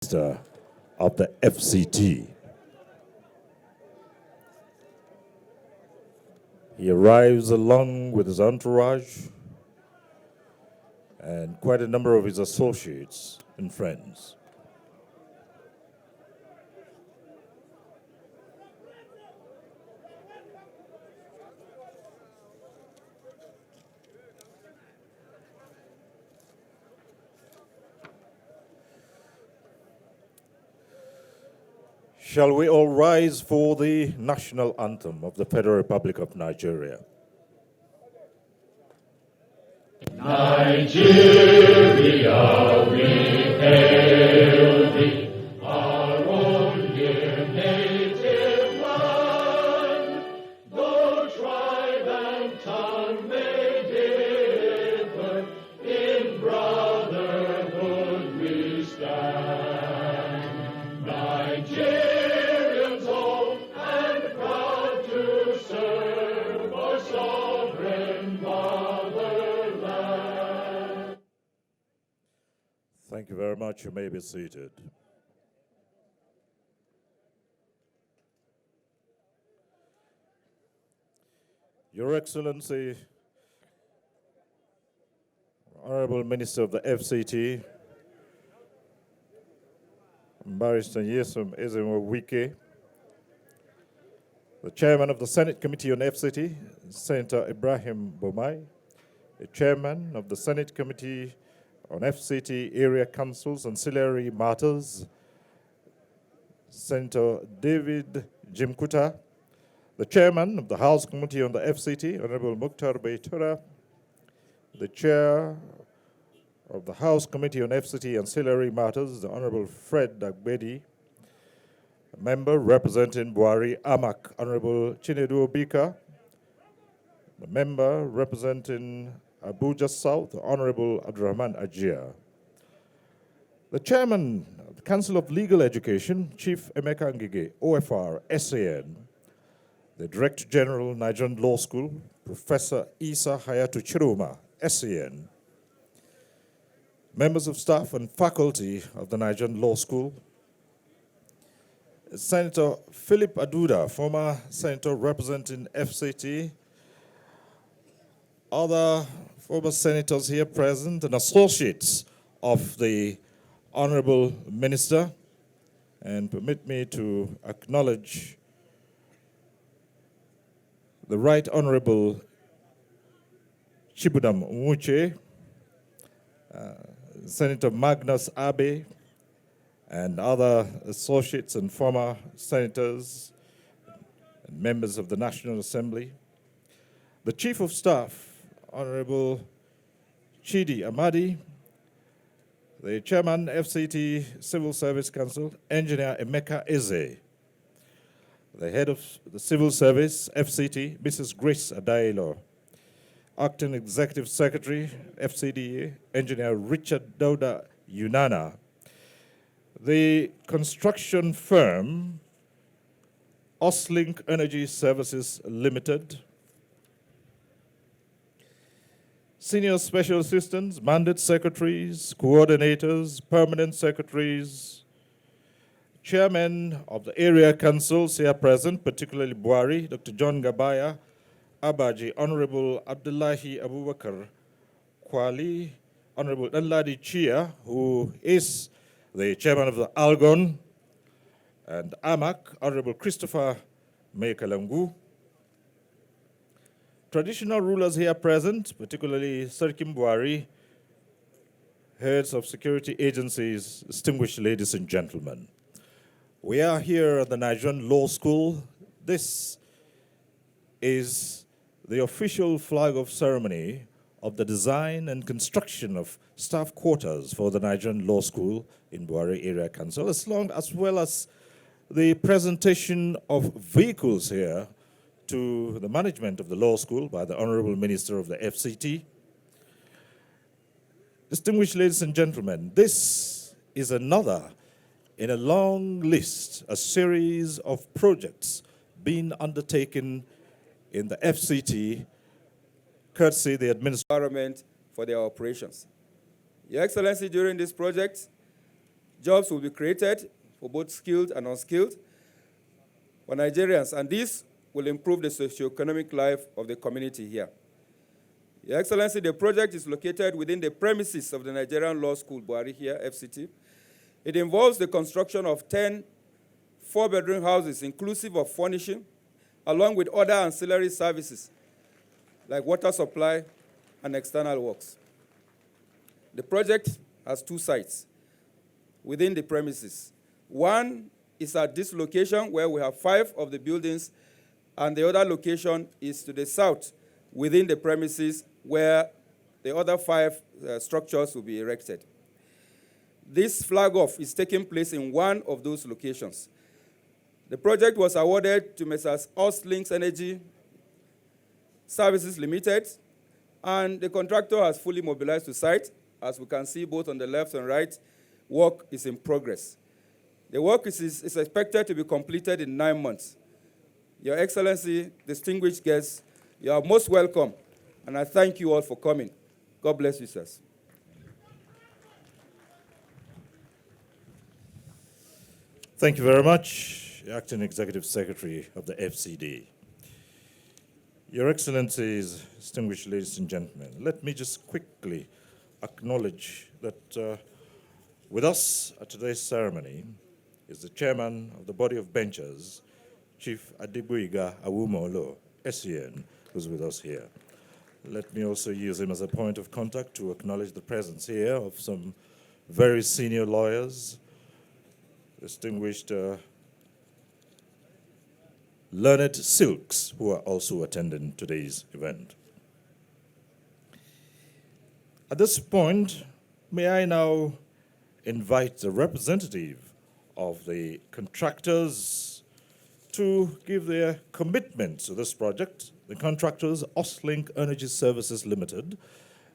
Minister of the FCT. He arrives along with his entourage and quite a number of his associates and friends. Shall we all rise for the national anthem of the Federal Republic of Nigeria? Nigeria, we hail thee, our own dear native land. Though tribe and tongue may differ, in brotherhood we stand. Nigerians old and proud to serve our sovereign motherland. Thank you very much. You may be seated. Your Excellency, Honorable Minister of the FCT, Barrister Yesum Ezemo Wike, the Chairman of the Senate Committee on FCT, Senator Ibrahim Bomai, the Chairman of the Senate Committee on FCT Area Councils Ancillary Matters, Senator David Jimkuta, the Chairman of the House Committee on the FCT, Honorable Mukhtar Beitura, the Chair of the House Committee on FCT Ancillary Matters, the Honorable Fred Dagbedi, a member representing Bwari Amak, Honorable Chinedu Obika, the member representing ABUJA South, the Honorable Abdurrahman Ajia, the Chairman of the Council of Legal Education, Chief Emeka Ngige, OFR, SAN, the Director General, Nigerian Law School, Professor Isa Hayatu Chiruma, SAN, members of staff and faculty of the Nigerian Law School, Senator Philip Aduda, former senator representing FCT, other former senators here present, and associates of the Honorable Minister, and permit me to acknowledge the Right Honorable Chibudam Nwuche, Senator Magnus Abe, and other associates and former senators and members of the National Assembly, the Chief of Staff, Honorable Chidi Amadi, the Chairman, FCT Civil Service Council, Engineer Emeka Eze, the Head of the Civil Service, FCT, Mrs. Grace Adailo, Acting Executive Secretary, FCDA, Engineer Richard Dauda Yunana, the construction firm, Oslink Energy Services Limited, Senior Special Assistants, Mandate Secretaries, Coordinators, Permanent Secretaries, Chairmen of the Area Councils here present, particularly Bwari, Dr. John Gabaya, Abaji, Honorable Abdullahi Abubakar Kwali, Honorable Danladi Chia, who is the Chairman of the Algon, and AMAC, Honorable Christopher Mekalangu. Traditional rulers here present, particularly Sarkim Bwari, heads of security agencies, distinguished ladies and gentlemen. We are here at the Nigerian Law School. This is the official flag-off ceremony of the design and construction of staff quarters for the Nigerian Law School in Bwari Area Council, as well as the presentation of vehicles here to the management of the law school by the Honorable Minister of the FCT. Distinguished ladies and gentlemen, this is another in a long list, a series of projects being undertaken in the FCT, courtesy the administration environment for their operations. Your Excellency, during this project, Jobs will be created for both skilled and unskilled for Nigerians, and this will improve the socioeconomic life of the community here. Your Excellency, the project is located within the premises of the Nigerian Law School, Bwari here, FCT. It involves the construction of 10 four-bedroom houses, inclusive of furnishing, along with other ancillary services like water supply and external works. The project has 2 sites within the premises. One is at this location where we have 5 of the buildings, and the other location is to the south within the premises where the other 5 structures will be erected. This flag-off is taking place in one of those locations. The project was awarded to Messrs. Links Energy Services Limited, and the contractor has fully mobilized to site. As we can see both on the left and right, work is in progress. The work is expected to be completed in 9 months. Your Excellency, distinguished guests, you are most welcome, and I thank you all for coming. God bless you, sirs. Thank you very much, Acting Executive Secretary of the FCD. Your Excellencies, distinguished ladies and gentlemen, let me just quickly acknowledge that with us at today's ceremony is the chairman of the body of benchers, Chief Adegboyega Awumolo, SEN, who's with us here. Let me also use him as a point of contact to acknowledge the presence here of some very senior lawyers, distinguished learned silks who are also attending today's event. At this point, may I now invite the representative of the contractors to give their commitment to this project. The contractors, Oslink Energy Services Limited.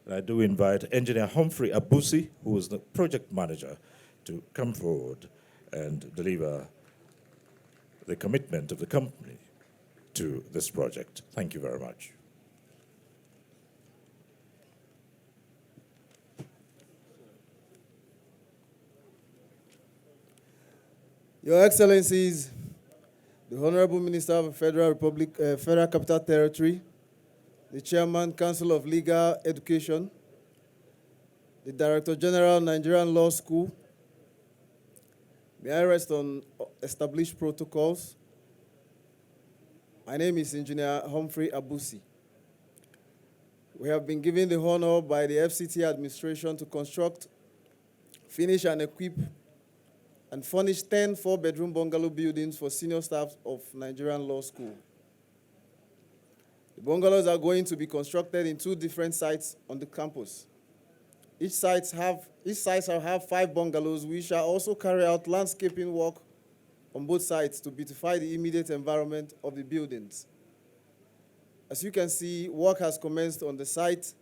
And I do invite Engineer Humphrey Abusi, who is the project manager, to come forward and deliver the commitment of the company to this project. Thank you very much. Your Excellencies, the Honorable Minister of the Federal Capital Territory, the Chairman, Council of Legal Education, the Director General, Nigerian Law School. May I rest on established protocols? My name is Engineer Humphrey Abusi. We have been given the honor by the FCT administration to construct, finish and equip and furnish 10 four-bedroom bungalow buildings for senior staff of Nigerian Law School. The bungalows are going to be constructed in 2 different sites on the campus. Each site shall have 5 bungalows. We shall also carry out landscaping work on both sides to beautify the immediate environment of the buildings. As you can see, work has commenced on the site,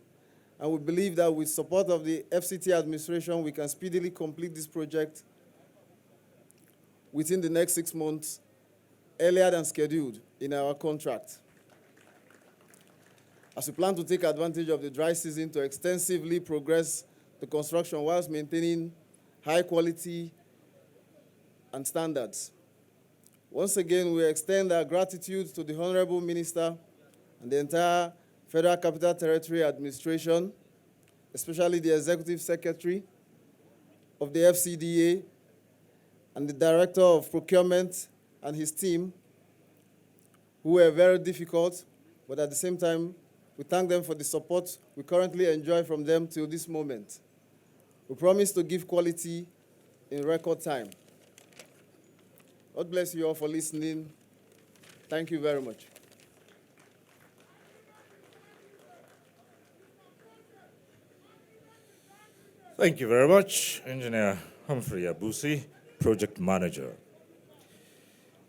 and we believe that with support of the FCT administration, we can speedily complete this project within the next 6 months, earlier than scheduled in our contract. As we plan to take advantage of the dry season to extensively progress the construction whilst maintaining high quality and standards. Once again, we extend our gratitude to the Honorable Minister and the entire Federal Capital Territory administration, especially the Executive Secretary of the FCDA and the Director of Procurement and his team, who were very difficult, but at the same time, we thank them for the support we currently enjoy from them till this moment. We promise to give quality in record time. God bless you all for listening. Thank you very much. Thank you very much, Engineer Humphrey Abusi, Project Manager.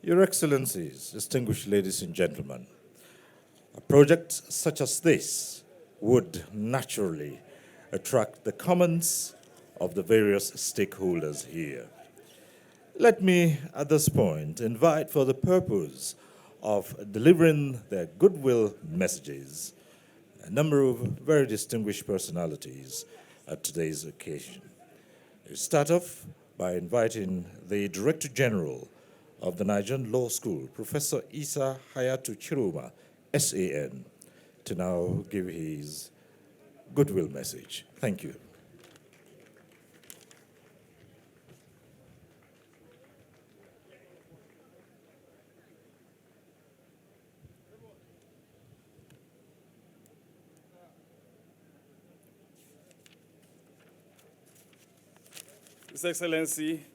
Your Excellencies, distinguished ladies and gentlemen, a project such as this would naturally attract the comments of the various stakeholders here. Let me, at this point, invite for the purpose of delivering their goodwill messages a number of very distinguished personalities at today's occasion. We start off by inviting the Director General of the Nigerian Law School, Professor Isa Hayatu Chiruma, SAN, to now give his goodwill message. Thank you. His Excellency,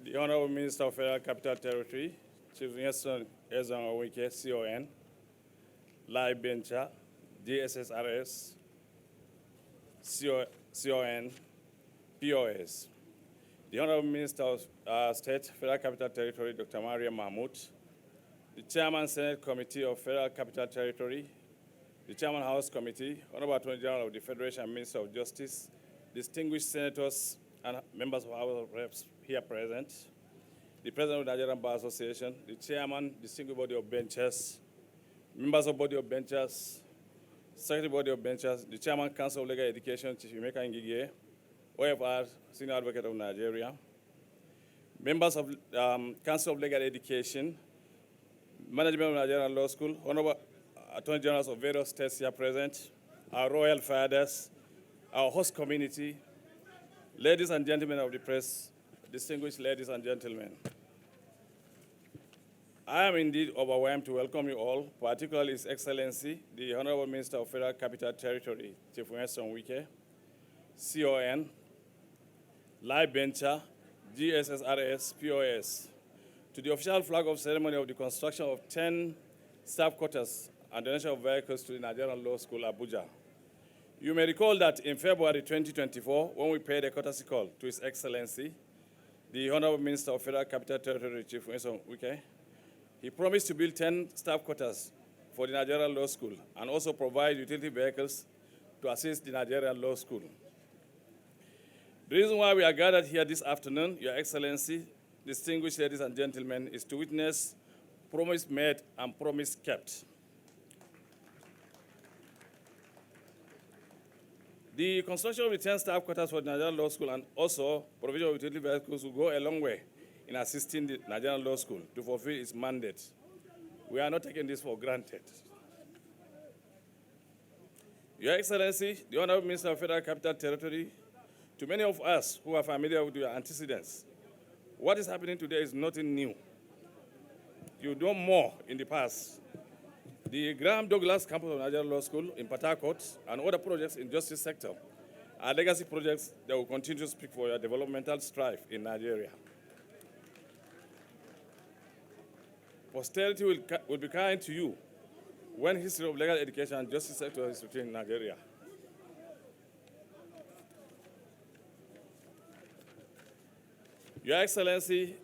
the Honorable Minister of Federal Capital Territory, Chief Winston Ezan Owike, CON, Lai Bencha, DSSRS, CON, POS. The Honorable Minister of State, Federal Capital Territory, Dr. Maria Mahmoud, the Chairman, Senate Committee of Federal Capital Territory, the Chairman, House Committee, Honorable Attorney General of the Federation and Minister of Justice, distinguished senators and members of our reps here present, the President of the Nigerian Bar Association, the Chairman, distinguished body of benchers, members of body of benchers, Secretary body of benchers, the Chairman, Council of Legal Education, Chief Emeka Ngige, OFR, Senior Advocate of Nigeria, members of Council of Legal Education, Management of Nigerian Law School, Honorable Attorney Generals of various states here present, our royal fathers, our host community, ladies and gentlemen of the press, distinguished ladies and gentlemen. I am indeed overwhelmed to welcome you all, particularly His Excellency, the Honorable Minister of Federal Capital Territory, Chief Winston Wike, CON, Lai Bencha, GSSRS, POS, to the official flag-off ceremony of the construction of 10 staff quarters and donation of vehicles to the Nigerian Law School, ABUJA. You may recall that in February 2024, when we paid a courtesy call to His Excellency, the Honorable Minister of Federal Capital Territory, Chief Winston Wike, he promised to build 10 staff quarters for the Nigerian Law School and also provide utility vehicles to assist the Nigerian Law School. The reason why we are gathered here this afternoon, Your Excellency, distinguished ladies and gentlemen, is to witness promise made and promise kept. The construction of the 10 staff quarters for the Nigerian Law School and also provision of utility vehicles will go a long way in assisting the Nigerian Law School to fulfill its mandate. We are not taking this for granted. Your Excellency, the Honorable Minister of Federal Capital Territory, to many of us who are familiar with your antecedents, what is happening today is nothing new. You've done more in the past. The Graham Douglas campus of Nigerian Law School in Port Harcourt and other projects in justice sector are legacy projects that will continue to speak for your developmental strive in Nigeria. Posterity will be kind to you when history of legal education and justice sector is written in Nigeria. Your Excellency,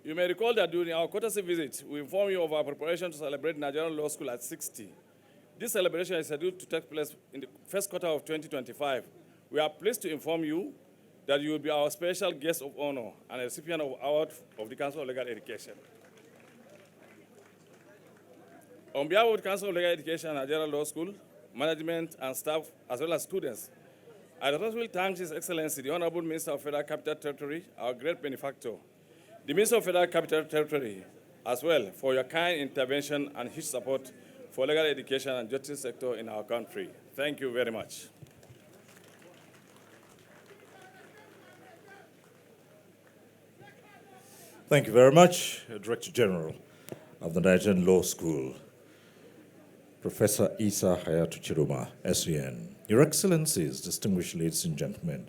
you may recall that during our courtesy visit, we informed you of our preparation to celebrate Nigerian Law School at 60. This celebration is scheduled to take place in the first quarter of 2025. We are pleased to inform you that you will be our special guest of honor and a recipient of award of the Council of Legal Education. On behalf of the Council of Legal Education and Nigerian Law School, management and staff, as well as students, I respectfully thank His Excellency, the Honorable Minister of Federal Capital Territory, our great benefactor, the Minister of Federal Capital Territory, as well, for your kind intervention and huge support for legal education and justice sector in our country. Thank you very much. Thank you very much, Director General of the Nigerian Law School, Professor Isa Hayatu Chiruma, SEN. Your Excellencies, distinguished ladies and gentlemen,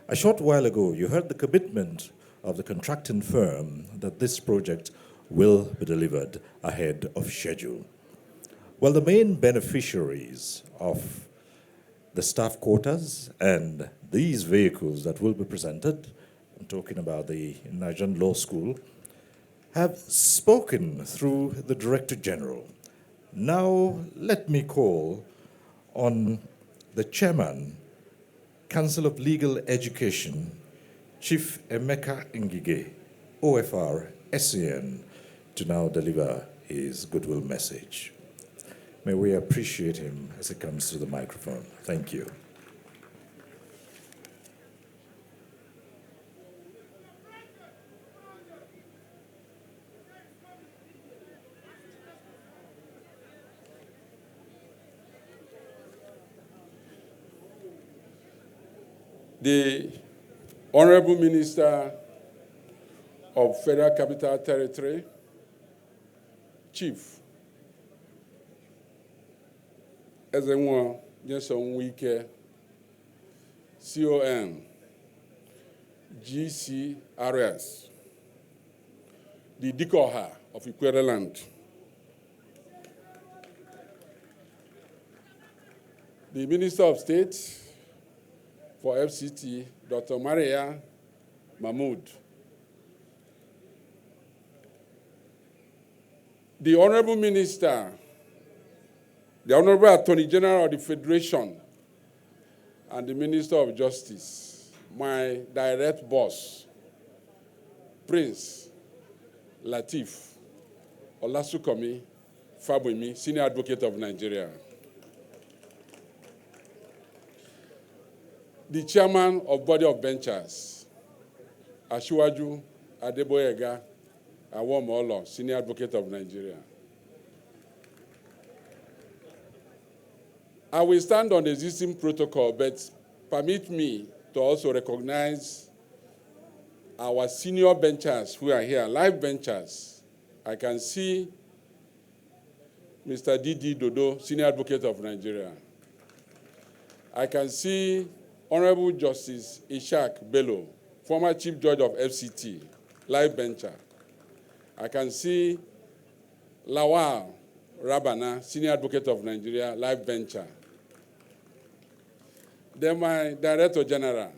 a short while ago, you heard the commitment of the contracting firm that this project will be delivered ahead of schedule. Well, the main beneficiaries of the staff quarters and these vehicles that will be presented, I'm talking about the Nigerian Law School, have spoken through the Director General. Now, let me call on the Chairman, Council of Legal Education, Chief Emeka Ngige, OFR, SEN, to now deliver his goodwill message. May we appreciate him as he comes to the microphone. Thank you. the Honorable Minister of Federal Capital Territory, Chief Ezenwa Jenson Wike, CON, GCRS, the Dikoha of Ikwereland, the Minister of State for FCT, Dr. Maria Mahmoud, the Honorable Minister, the Honorable Attorney General of the Federation, and the Minister of Justice, my direct boss, Prince Latif Olasukomi Fabwemi, Senior Advocate of Nigeria. The Chairman of Body of Benchers, Asiwaju Adeboyega Awomolo, Senior Advocate of Nigeria. I will stand on the existing protocol, but permit me to also recognize our senior benchers who are here, live benchers. I can see Mr. Didi Dodo, Senior Advocate of Nigeria. I can see Honorable Justice Ishak Bello, former Chief Judge of FCT, live bencher. I can see Lawal Rabana, Senior Advocate of Nigeria, live bencher. Then my Director General,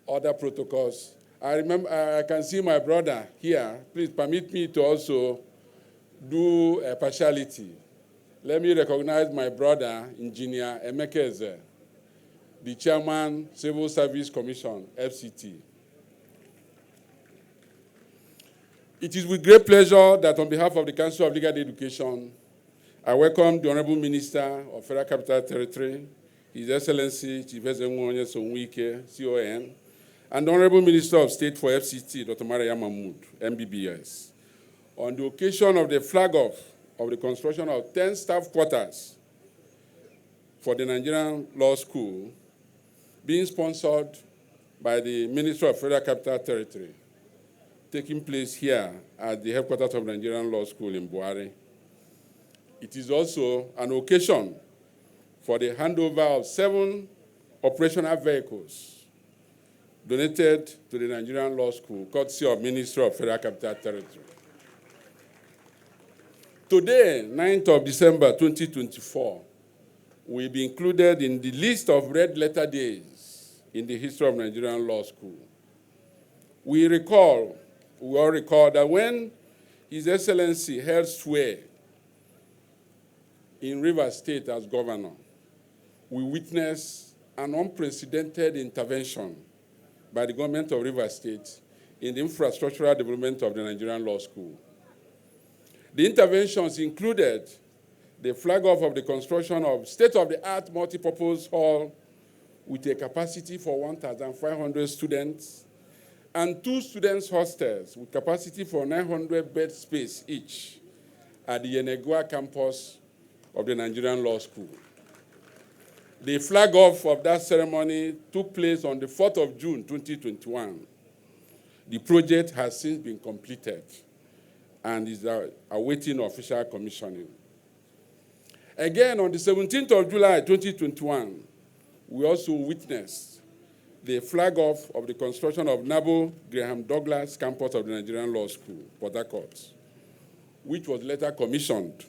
other protocols. I can see my brother here. Please permit me to also do a partiality. Let me recognize my brother, Engineer Emekeze, the Chairman, Civil Service Commission, FCT. It is with great pleasure that on behalf of the Council of Legal Education, I welcome the Honorable Minister of Federal Capital Territory, His Excellency Chief Ezenwa Jenson Wike, CON, and the Honorable Minister of State for FCT, Dr. Maria Mahmoud, MBBS, on the occasion of the flag-off of the construction of 10 staff quarters for the Nigerian Law School being sponsored by the Ministry of Federal Capital Territory, taking place here at the headquarters of Nigerian Law School in Bwari. It is also an occasion for the handover of 7 operational vehicles donated to the Nigerian Law School, courtesy of Ministry of Federal Capital Territory. Today, 9th of December 2024, will be included in the list of red letter days in the history of Nigerian Law School. We all recall that when His Excellency held sway in Rivers State as governor, we witnessed an unprecedented intervention by the government of Rivers State in the infrastructural development of the Nigerian Law School. The interventions included the flag-off of the construction of state-of-the-art multipurpose hall with a capacity for 1,500 students and 2 students' hostels with capacity for 900 bed space each at the Yenegua campus of the Nigerian Law School. The flag-off of that ceremony took place on the 4th of June, 2021. The project has since been completed and is awaiting official commissioning. Again, on the 17th of July, 2021, we also witnessed the flag-off of the construction of Nabo Graham Douglas campus of the Nigerian Law School, Port Harcourt, which was later commissioned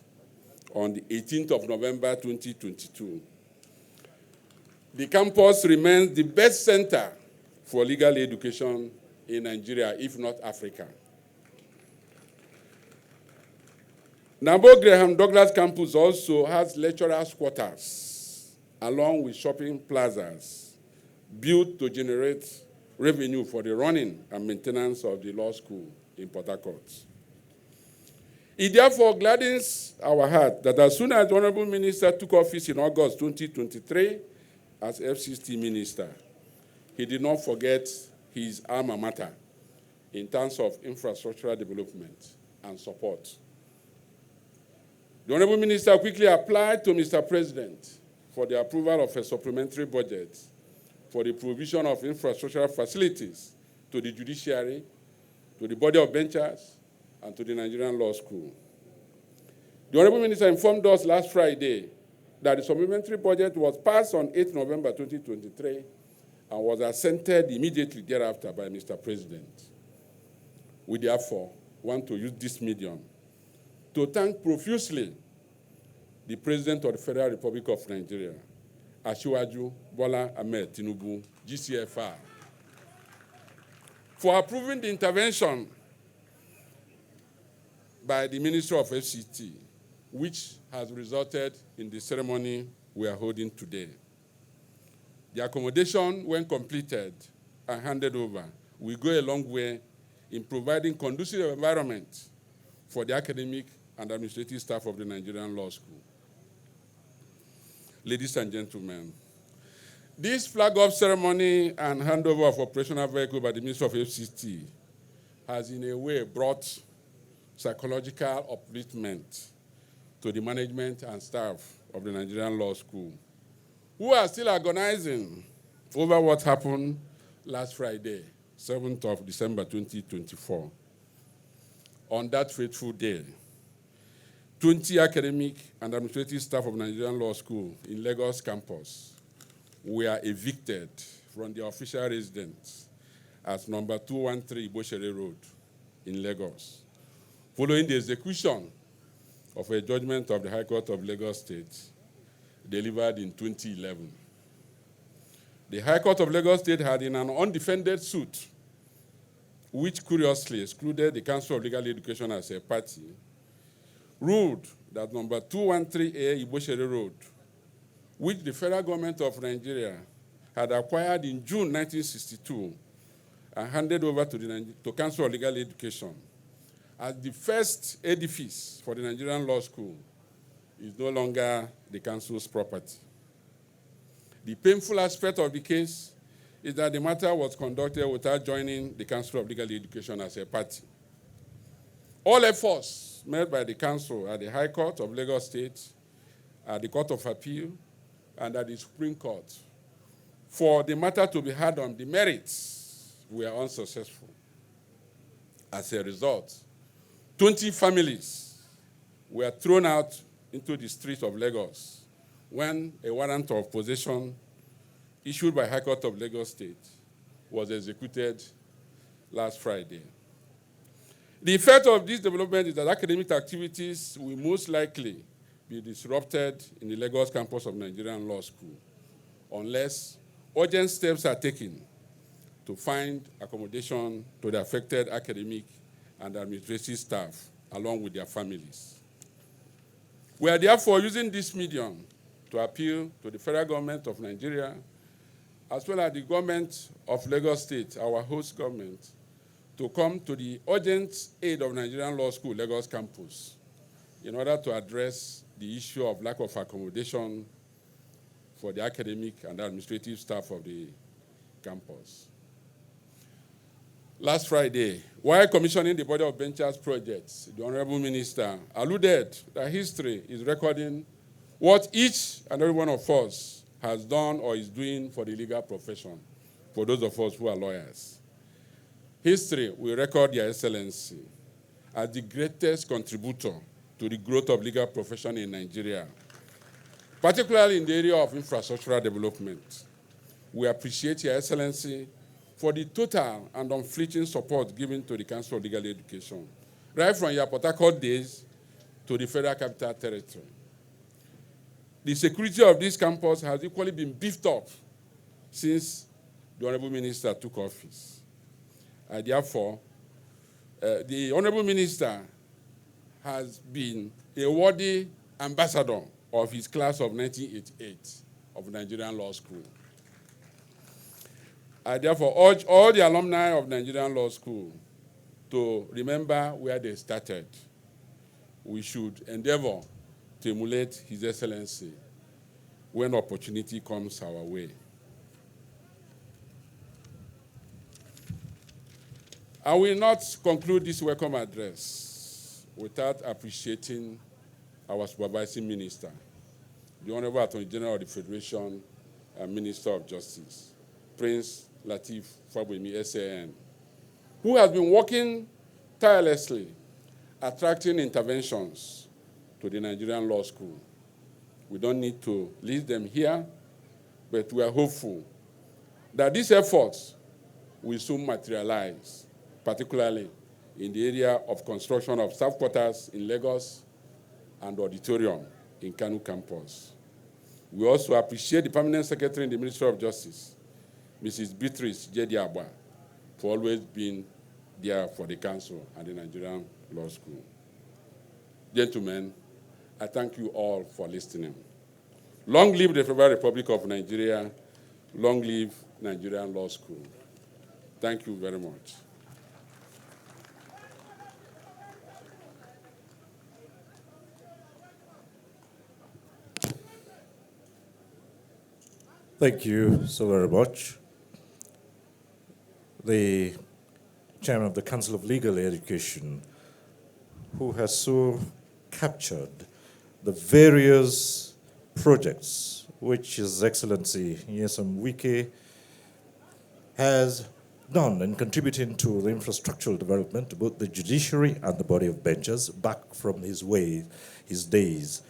on the 18th of November, 2022. The campus remains the best center for legal education in Nigeria, if not Africa. Nabo Graham Douglas campus also has lecturers' quarters, along with shopping plazas, built to generate revenue for the running and maintenance of the law school in Port Harcourt. It therefore gladdens our heart that as soon as the Honorable Minister took office in August 2023 as FCT Minister, he did not forget his alma mater in terms of infrastructural development and support. The Honorable Minister quickly applied to Mr. President for the approval of a supplementary budget for the provision of infrastructural facilities to the judiciary, to the body of benchers, and to the Nigerian Law School. The Honorable Minister informed us last Friday that the supplementary budget was passed on 8 November 2023 and was assented immediately thereafter by Mr. President. We therefore want to use this medium to thank profusely the President of the Federal Republic of Nigeria, Asiwaju Bola Ahmed Tinubu, GCFR, for approving the intervention by the Minister of FCT, which has resulted in the ceremony we are holding today. The accommodation, when completed and handed over, will go a long way in providing conducive environment for the academic and administrative staff of the Nigerian Law School. Ladies and gentlemen, this flag-off ceremony and handover of operational vehicle by the Minister of FCT has in a way brought psychological upliftment to the management and staff of the Nigerian Law School, who are still agonizing over what happened last Friday, 7th of December 2024. On that fateful day, 20 academic and administrative staff of Nigerian Law School in Lagos campus were evicted from their official residence at number 213 Bwari Road in Lagos, following the execution of a judgment of the High Court of Lagos State delivered in 2011. The High Court of Lagos State had, in an undefended suit, which curiously excluded the Council of Legal Education as a party, ruled that number 213A Bwari Road, which the federal government of Nigeria had acquired in June 1962 and handed over to the Council of Legal Education as the first edifice for the Nigerian Law School, is no longer the council's property. The painful aspect of the case is that the matter was conducted without joining the Council of Legal Education as a party. All efforts made by the council at the High Court of Lagos State, at the Court of Appeal, and at the Supreme Court for the matter to be heard on the merits were unsuccessful. As a result, 20 families were thrown out into the streets of Lagos when a warrant of possession issued by High Court of Lagos State was executed last Friday. The effect of this development is that academic activities will most likely be disrupted in the Lagos campus of Nigerian Law School unless urgent steps are taken to find accommodation to the affected academic and administrative staff along with their families. We are therefore using this medium to appeal to the federal government of Nigeria, as well as the government of Lagos State, our host government, to come to the urgent aid of Nigerian Law School Lagos campus in order to address the issue of lack of accommodation for the academic and administrative staff of the campus. Last Friday, while commissioning the Body of Benchers projects, the Honorable Minister alluded that history is recording what each and every one of us has done or is doing for the legal profession, for those of us who are lawyers. History will record Your Excellency as the greatest contributor to the growth of legal profession in Nigeria, particularly in the area of infrastructural development. We appreciate Your Excellency for the total and unflinching support given to the Council of Legal Education, right from your Port Harcourt days to the Federal Capital Territory. The security of this campus has equally been beefed up since the Honorable Minister took office. Therefore, the Honorable Minister has been a worthy ambassador of his class of 1988 of Nigerian Law School. I therefore urge all the alumni of Nigerian Law School to remember where they started. We should endeavor to emulate His Excellency when opportunity comes our way. I will not conclude this welcome address without appreciating our supervising minister, the Honorable Attorney General of the Federation and Minister of Justice, Prince Lateef Fagbemi, SAN, who has been working tirelessly, attracting interventions to the Nigerian Law School. We don't need to list them here, but we are hopeful that these efforts will soon materialize, particularly in the area of construction of staff quarters in Lagos and auditorium in Kanu campus. We also appreciate the Permanent Secretary in the Ministry of Justice, Mrs. Beatrice Jediabwa, for always being there for the Council and the Nigerian Law School. Gentlemen, I thank you all for listening. Long live the Federal Republic of Nigeria. Long live Nigerian Law School. Thank you very much. Thank you so very much. The Chairman of the Council of Legal Education, who has so captured the various projects which His Excellency Nyesom Wike has done in contributing to the infrastructural development of both the judiciary and the body of benches back from his days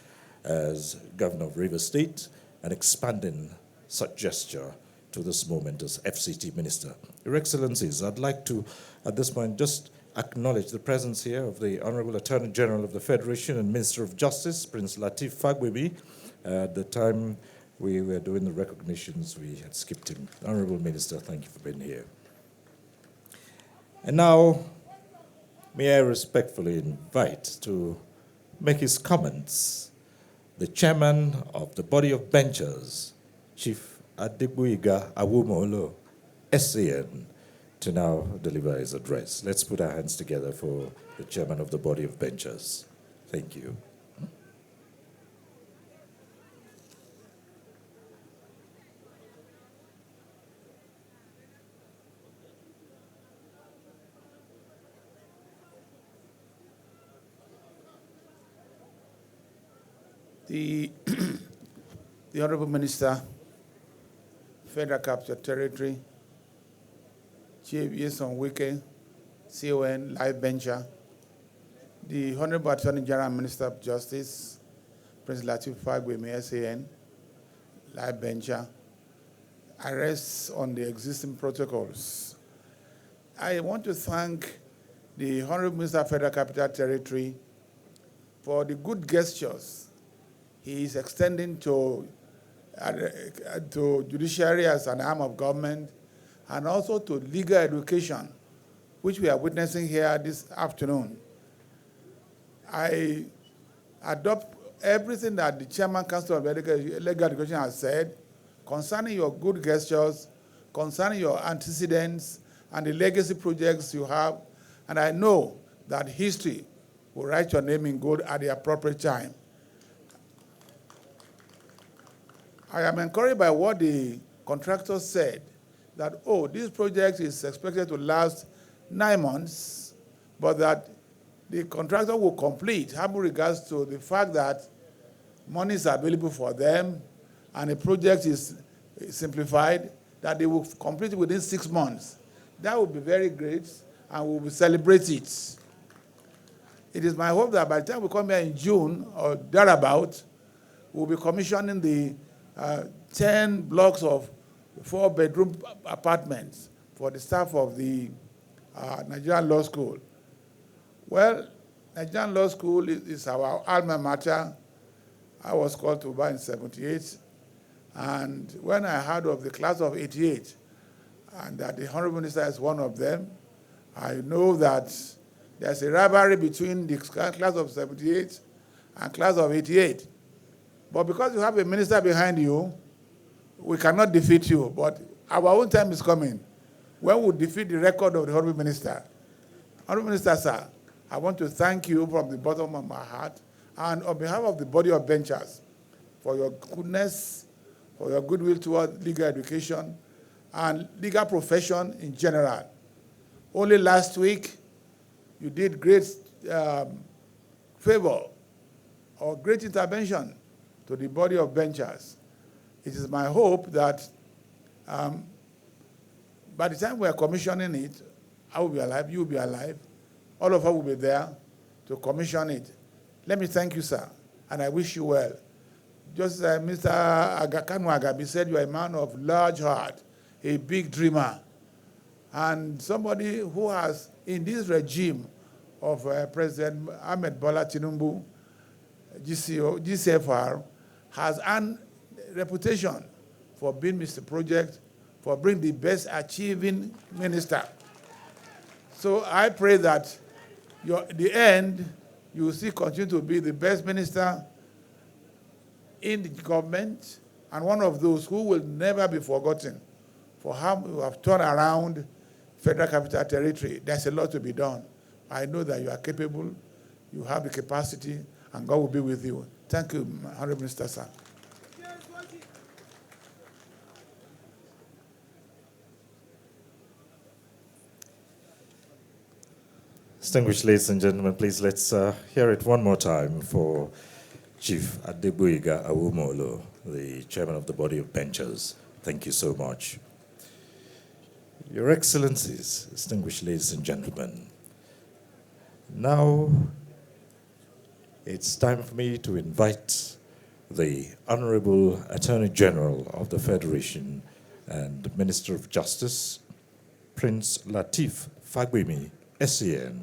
as Governor of Rivers State, and expanding such gesture to this moment as FCT Minister. Your Excellencies, I'd like to, at this point, just acknowledge the presence here of the Honorable Attorney General of the Federation and Minister of Justice, Prince Lateef Fagbemi. At the time we were doing the recognitions, we had skipped him. Honorable Minister, thank you for being here. And now, may I respectfully invite to make his comments the Chairman of the Body of Benchers, Chief Adegboyega Awomolo, SAN, to now deliver his address. Let's put our hands together for the Chairman of the Body of Benchers. Thank you. The Honorable Minister, Federal Capital Territory, Chief Nyesom Wike, CON, Live Bencher, the Honorable Attorney General and Minister of Justice, Prince Lateef Fagbemi, SAN, Live Bencher, I rest on the existing protocols. I want to thank the Honorable Minister of Federal Capital Territory for the good gestures he is extending to judiciary as an arm of government, and also to legal education, which we are witnessing here this afternoon. I adopt everything that the Chairman Council of Legal Education has said concerning your good gestures, concerning your antecedents, and the legacy projects you have, and I know that history will write your name in gold at the appropriate time. I am encouraged by what the contractor said, that, oh, this project is expected to last 9 months, but that the contractor will complete, having regards to the fact that money is available for them and the project is simplified, that they will complete it within 6 months. That would be very great, and we will celebrate it. It is my hope that by the time we come here in June or thereabout, we'll be commissioning the 10 blocks of 4-bedroom apartments for the staff of the Nigerian Law School. Well, Nigerian Law School is our alma mater. I was called to buy in 78, and when I heard of the class of 88, and that the Honorable Minister is one of them, I know that there's a rivalry between the class of 78 and class of 88. But because you have a minister behind you, we cannot defeat you. But our own time is coming when we defeat the record of the Honorable Minister. Honorable Minister, sir, I want to thank you from the bottom of my heart and on behalf of the body of benchers for your goodness, for your goodwill toward legal education and legal profession in general. Only last week, you did great favor or great intervention to the body of benchers. It is my hope that by the time we are commissioning it, I will be alive, you will be alive, all of us will be there to commission it. Let me thank you, sir, and I wish you well. Just as Mr. Agakanu Agabi said, you are a man of large heart, a big dreamer, and somebody who has, in this regime of President Ahmed Bola Tinubu, GCFR, has earned reputation for being Mr. Project, for being the best achieving minister. So I pray that the end, you will still continue to be the best minister in the government and one of those who will never be forgotten for how you have turned around Federal Capital Territory. There's a lot to be done. I know that you are capable, you have the capacity, and God will be with you. Thank you, Honorable Minister, sir. Distinguished ladies and gentlemen, please let's hear it one more time for Chief Adegboyega Awumolo, the chairman of the body of benchers. Thank you so much. Your Excellencies, distinguished ladies and gentlemen, now it's time for me to invite the Honorable Attorney General of the Federation and Minister of Justice, Prince Lateef Fagbemi, SCN,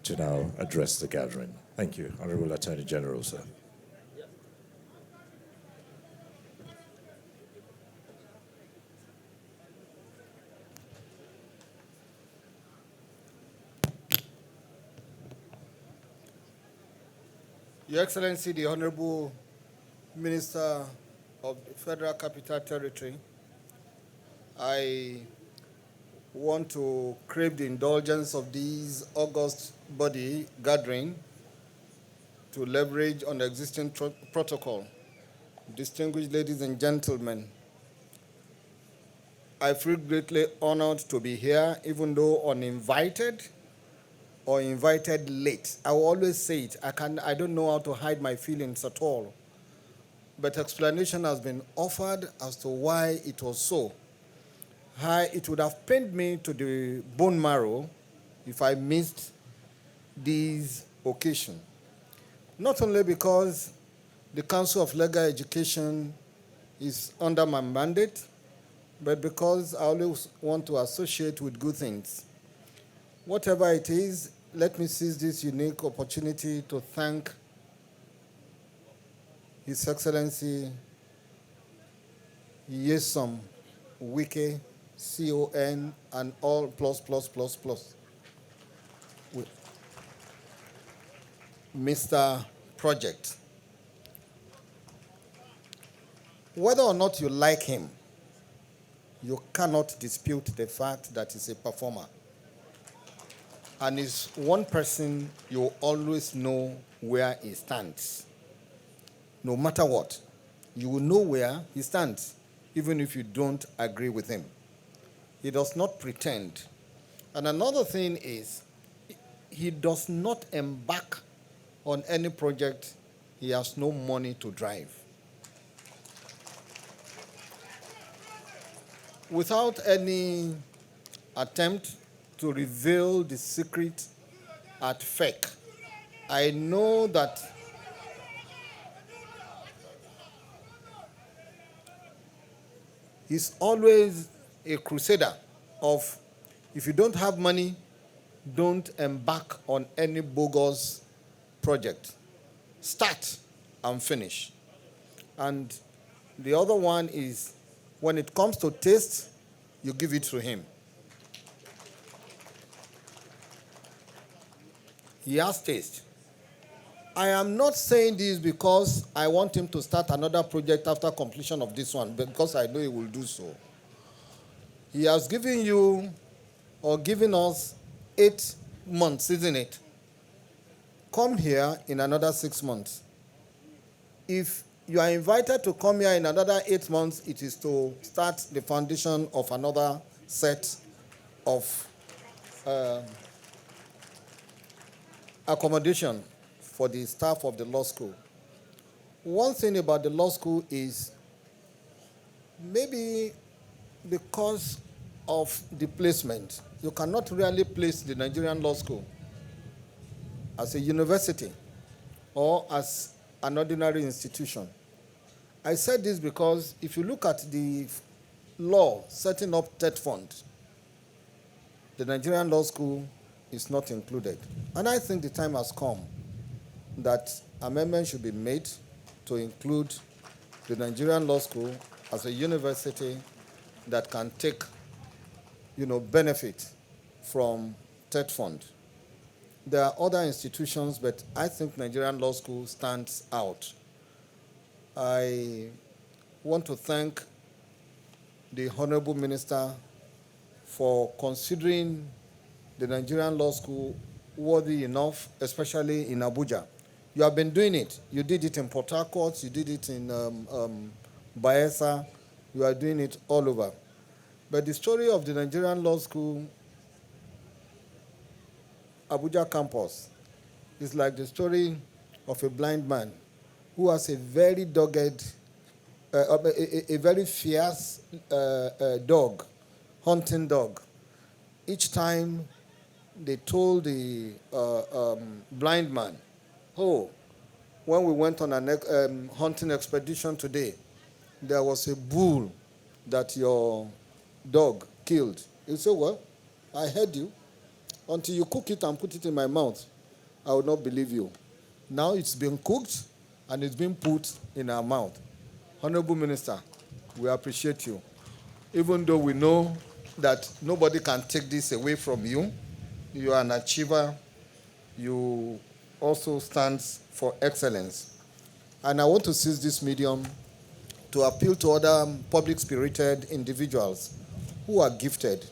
to now address the gathering. Thank you, Honorable Attorney General, sir. Your Excellency, the Honorable Minister of the Federal Capital Territory, I want to crave the indulgence of this august body gathering to leverage on the existing protocol. Distinguished ladies and gentlemen, I feel greatly honored to be here, even though uninvited or invited late. I will always say it. I don't know how to hide my feelings at all. But explanation has been offered as to why it was so. It would have pained me to the bone marrow if I missed this occasion. Not only because the Council of Legal Education is under my mandate, but because I always want to associate with good things. Whatever it is, let me seize this unique opportunity to thank His Excellency Nyesom Wike, CON, and all plus. Mr. Project. Whether or not you like him, you cannot dispute the fact that he's a performer. And he's one person you always know where he stands. No matter what, you will know where he stands, even if you don't agree with him. He does not pretend. And another thing is, he does not embark on any project he has no money to drive. Without any attempt to reveal the secret at FEC, I know that he's always a crusader of, if you don't have money, don't embark on any bogus project. Start and finish. And the other one is, when it comes to taste, you give it to him. He has taste. I am not saying this because I want him to start another project after completion of this one, because I know he will do so. He has given you, or given us, 8 months, isn't it? Come here in another 6 months. If you are invited to come here in another 8 months, it is to start the foundation of another set of accommodation for the staff of the law school. One thing about the law school is maybe because of the placement, you cannot really place the Nigerian law school as a university or as an ordinary institution. I said this because if you look at the law setting up TET fund, the Nigerian law school is not included. And I think the time has come that amendments should be made to include the Nigerian law school as a university that can take, benefit from TET fund. There are other institutions, but I think Nigerian law school stands out. I want to thank the Honorable Minister for considering the Nigerian law school worthy enough, especially in Abuja. You have been doing it. You did it in Port Harcourt, you did it in Bayelsa, you are doing it all over. But the story of the Nigerian law school Abuja campus is like the story of a blind man who has a very dogged, a very fierce dog, hunting dog. Each time they told the blind man, oh, when we went on a hunting expedition today, there was a bull that your dog killed. He said, well, I heard you. Until you cook it and put it in my mouth, I will not believe you. Now it's been cooked and it's been put in our mouth. Honorable Minister, we appreciate you. Even though we know that nobody can take this away from you, you are an achiever. You also stand for excellence. And I want to seize this medium to appeal to other public-spirited individuals who are gifted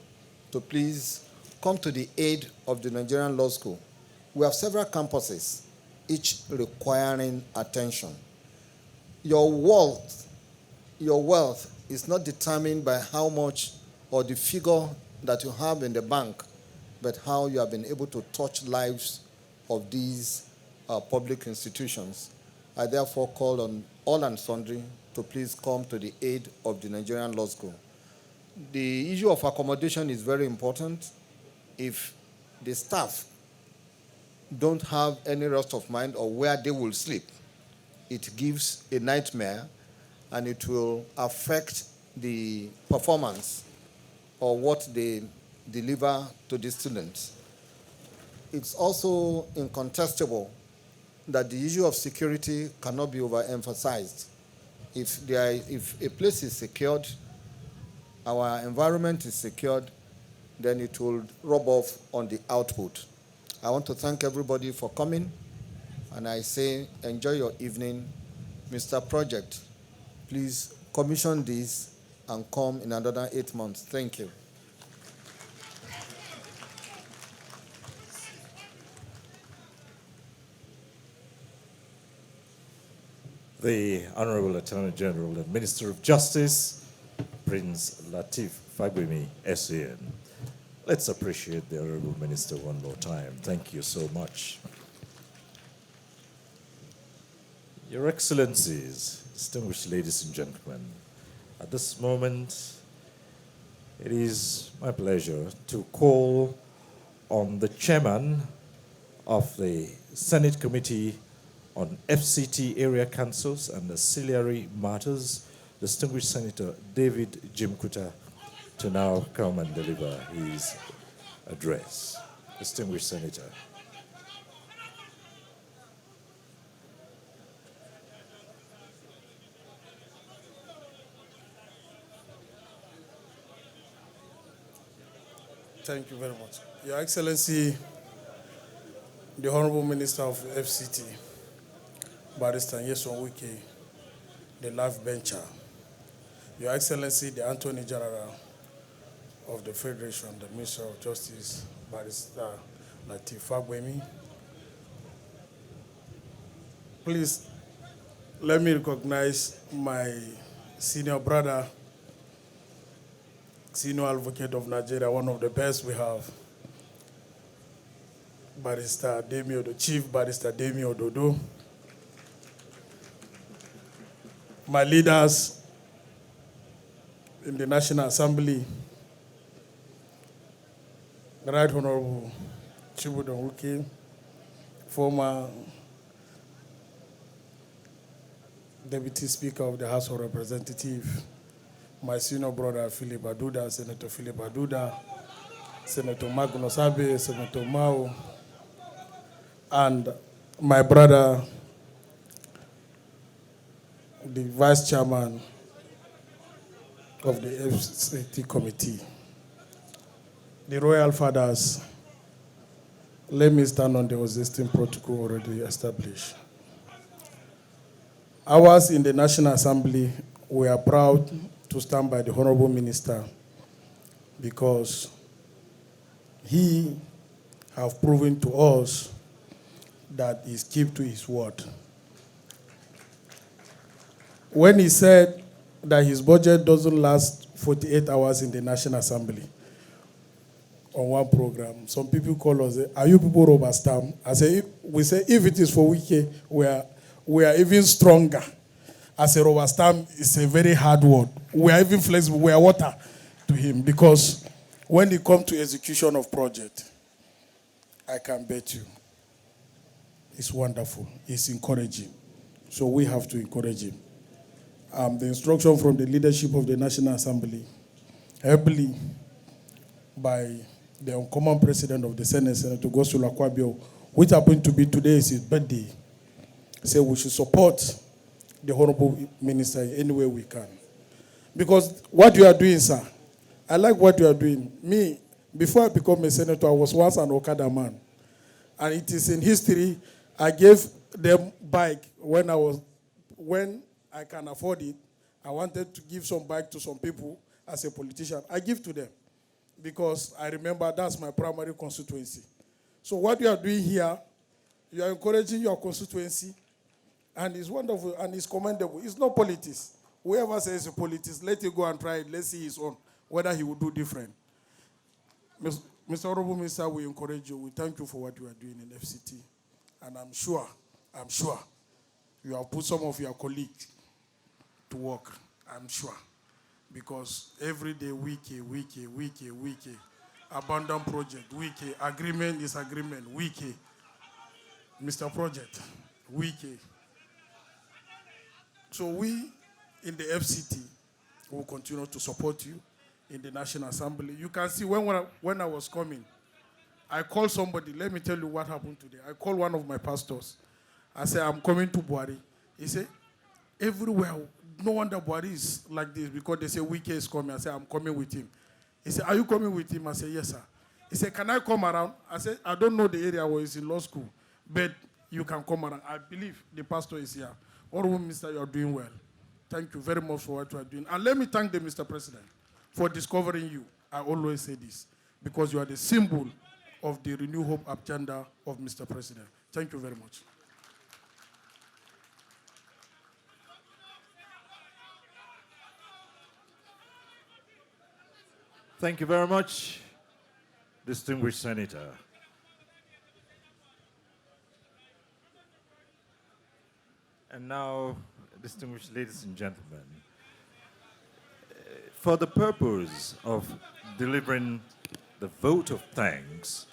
to please come to the aid of the Nigerian Law School. We have several campuses, each requiring attention. Your wealth is not determined by how much or the figure that you have in the bank, but how you have been able to touch lives of these public institutions. I therefore call on all and sundry to please come to the aid of the Nigerian Law School. The issue of accommodation is very important. If the staff don't have any rest of mind or where they will sleep, it gives a nightmare and it will affect the performance or what they deliver to the students. It's also incontestable that the issue of security cannot be overemphasized. If a place is secured, our environment is secured, then it will rub off on the output. I want to thank everybody for coming, and I say enjoy your evening. Mr. Project, please commission this and come in another 8 months. Thank you. The Honorable Attorney General and Minister of Justice, Prince Lateef Fagbemi, SAN. Let's appreciate the Honorable Minister one more time. Thank you so much. Your Excellencies, distinguished ladies and gentlemen, at this moment, it is my pleasure to call on the Chairman of the Senate Committee on FCT Area Councils and Ancillary Matters, distinguished Senator David Jimkuta, to now come and deliver his address. Distinguished Senator. Thank you very much. Your Excellency, the Honorable Minister of FCT, Barrister Nyesom Wike, the life bencher, Your Excellency, the Attorney General of the Federation, the Minister of Justice, Barrister Lateef Fagbemi. Please, let me recognize my senior brother, senior advocate of Nigeria, one of the best we have, Barrister Demi Odo, Chief Barrister Demi Ododo. my leaders in the National Assembly, the Right Honorable Chibudon Wiki, former Deputy Speaker of the House of Representatives, my senior brother Philip Aduda, Senator Philip Aduda, Senator Magnus Abe, Senator Mao, and my brother, the Vice Chairman of the FCT Committee, the Royal Fathers. Let me stand on the existing protocol already established. Ours in the National Assembly, we are proud to stand by the Honorable Minister because he have proven to us that he's keep to his word. When he said that his budget doesn't last 48 hours in the National Assembly on one program, some people call us, are you people rubber stamp? We say, if it is for Wiki, we are even stronger. As a rubber stamp, it's a very hard word. We are even flexible, we are water to him, because when it comes to execution of project, I can bet you, it's wonderful, it's encouraging. So we have to encourage him. The instruction from the leadership of the National Assembly, heavily by the uncommon president of the Senate, Senator Gosula Kwabio, which happened to be today is his birthday, said we should support the Honorable Minister in any way we can. Because what you are doing, sir, I like what you are doing. Me, before I became a senator, I was once an Okada man. And it is in history, I gave them bike when I can afford it. I wanted to give some bike to some people as a politician. I give to them because I remember that's my primary constituency. So what you are doing here, you are encouraging your constituency, and it's wonderful and it's commendable. It's not politics. Whoever says it's politics, let it go and try it. Let's see his own, whether he will do different. Mr. Honorable Minister, we encourage you. We thank you for what you are doing in FCT. And I'm sure you have put some of your colleagues to work. I'm sure. Because every day, wiki, abandoned project, wiki, agreement is agreement, wiki, Mr. Project, wiki. So we, in the FCT, will continue to support you in the National Assembly. You can see when I was coming, I called somebody. Let me tell you what happened today. I called one of my pastors. I said, I'm coming to Bwari. He said, everywhere, no wonder Bwari is like this because they say Wike is coming. I said, I'm coming with him. He said, are you coming with him? I said, yes, sir. He said, can I come around? I said, I don't know the area where he's in law school, but you can come around. I believe the pastor is here. Honorable Minister, you are doing well. Thank you very much for what you are doing. And let me thank the Mr. President for discovering you. I always say this, because you are the symbol of the Renew Hope agenda of Mr. President. Thank you very much. Thank you very much, distinguished Senator. And now, distinguished ladies and gentlemen, for the purpose of delivering the vote of thanks,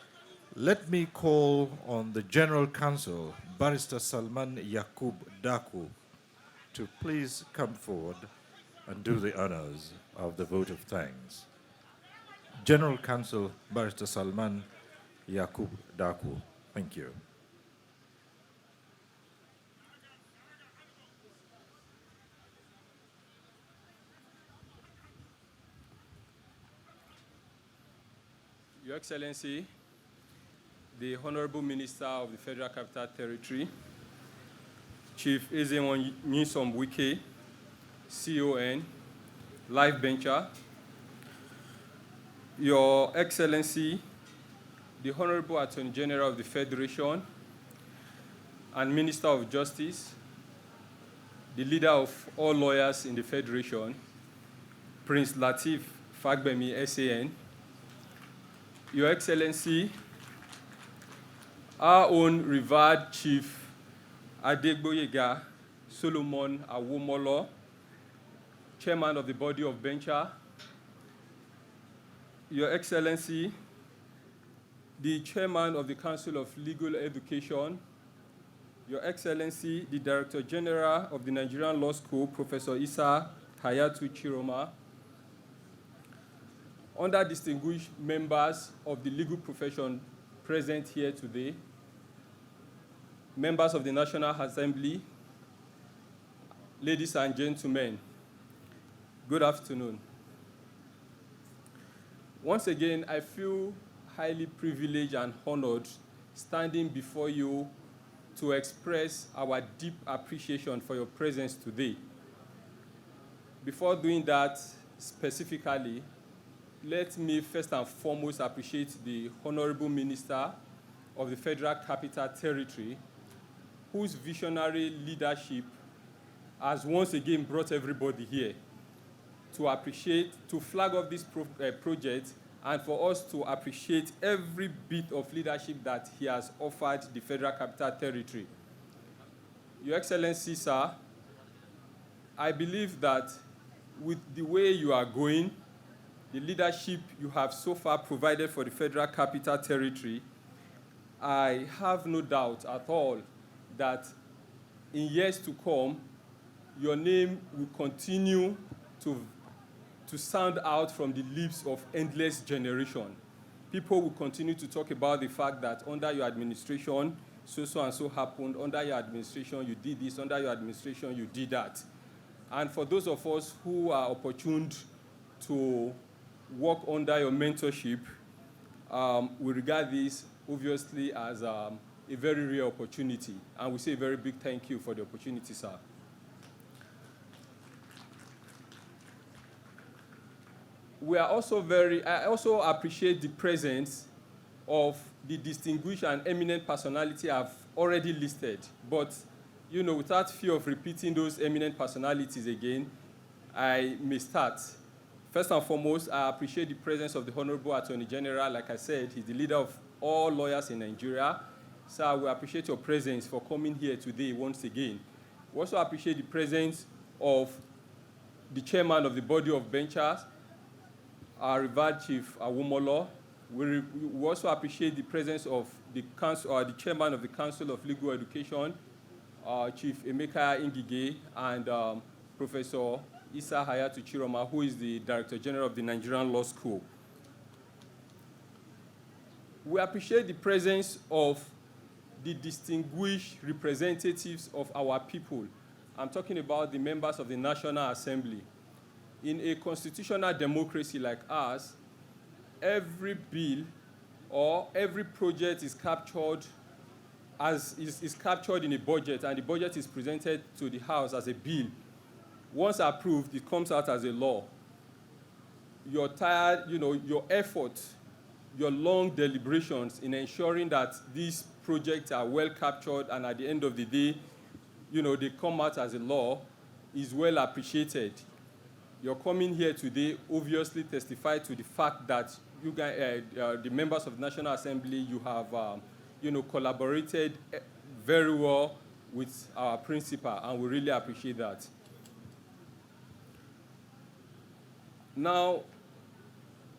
let me call on the General Counsel, Barrister Salman Yaqub Daku, to please come forward and do the honors of the vote of thanks. General Counsel, Barrister Salman Yaqub Daku. Thank you. Your Excellency, the Honorable Minister of the Federal Capital Territory, Chief Ezewon Nyesom Wike, CON, Life Bencher, Your Excellency, the Honorable Attorney General of the Federation and Minister of Justice, the leader of all lawyers in the Federation, Prince Lateef Fagbemi, SAN, Your Excellency, our own revered Chief Adegboyega Solomon Awomolo, Chairman of the Body of Bencher, Your Excellency, the Chairman of the Council of Legal Education, Your Excellency, the Director General of the Nigerian Law School, Professor Isa Hayatu Chiroma, other distinguished members of the legal profession present here today, members of the National Assembly, ladies and gentlemen, good afternoon. Once again, I feel highly privileged and honored standing before you to express our deep appreciation for your presence today. Before doing that specifically, let me first and foremost appreciate the Honorable Minister of the Federal Capital Territory, whose visionary leadership has once again brought everybody here to appreciate, to flag off this project, and for us to appreciate every bit of leadership that he has offered the Federal Capital Territory. Your Excellency, sir, I believe that with the way you are going, the leadership you have so far provided for the Federal Capital Territory, I have no doubt at all that in years to come, your name will continue to sound out from the lips of endless generation. People will continue to talk about the fact that under your administration, so and so happened, under your administration you did this, under your administration you did that. And for those of us who are opportuned to work under your mentorship, we regard this obviously as a very rare opportunity, and we say a very big thank you for the opportunity, sir. We are also I also appreciate the presence of the distinguished and eminent personality I've already listed, but you know, without fear of repeating those eminent personalities again, I may start. First and foremost, I appreciate the presence of the Honorable Attorney General. Like I said, he's the leader of all lawyers in Nigeria. Sir, we appreciate your presence for coming here today once again. We also appreciate the presence of the Chairman of the Body of Benchers, our revered Chief Awomolo. We also appreciate the presence of the Chairman of the Council of Legal Education, Chief Emeka Ngige, and Professor Isa Hayatu Chiroma, who is the Director General of the Nigerian Law School. We appreciate the presence of the distinguished representatives of our people. I'm talking about the members of the National Assembly. In a constitutional democracy like ours, every bill or every project is captured is captured in a budget, and the budget is presented to the House as a bill. Once approved, it comes out as a law. Your effort, your long deliberations in ensuring that these projects are well captured and at the end of the day, they come out as a law is well appreciated. Your coming here today obviously testified to the fact that you guys, the members of the National Assembly, you have, collaborated very well with our principal, and we really appreciate that. Now,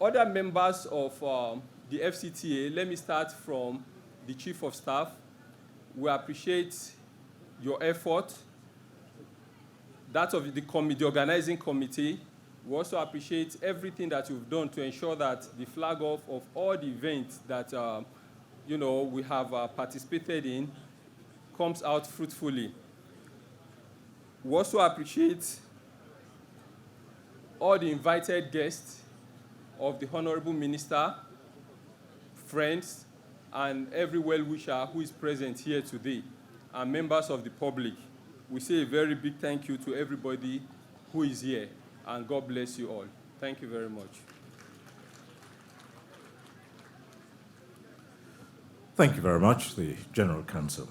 other members of the FCTA, let me start from the Chief of Staff. We appreciate your effort, that of the organizing committee. We also appreciate everything that you've done to ensure that the flag off of all the events that we have participated in comes out fruitfully. We also appreciate all the invited guests of the Honorable Minister, friends, and every well-wisher who is present here today, and members of the public. We say a very big thank you to everybody who is here, and God bless you all. Thank you very much. Thank you very much, the General Counsel.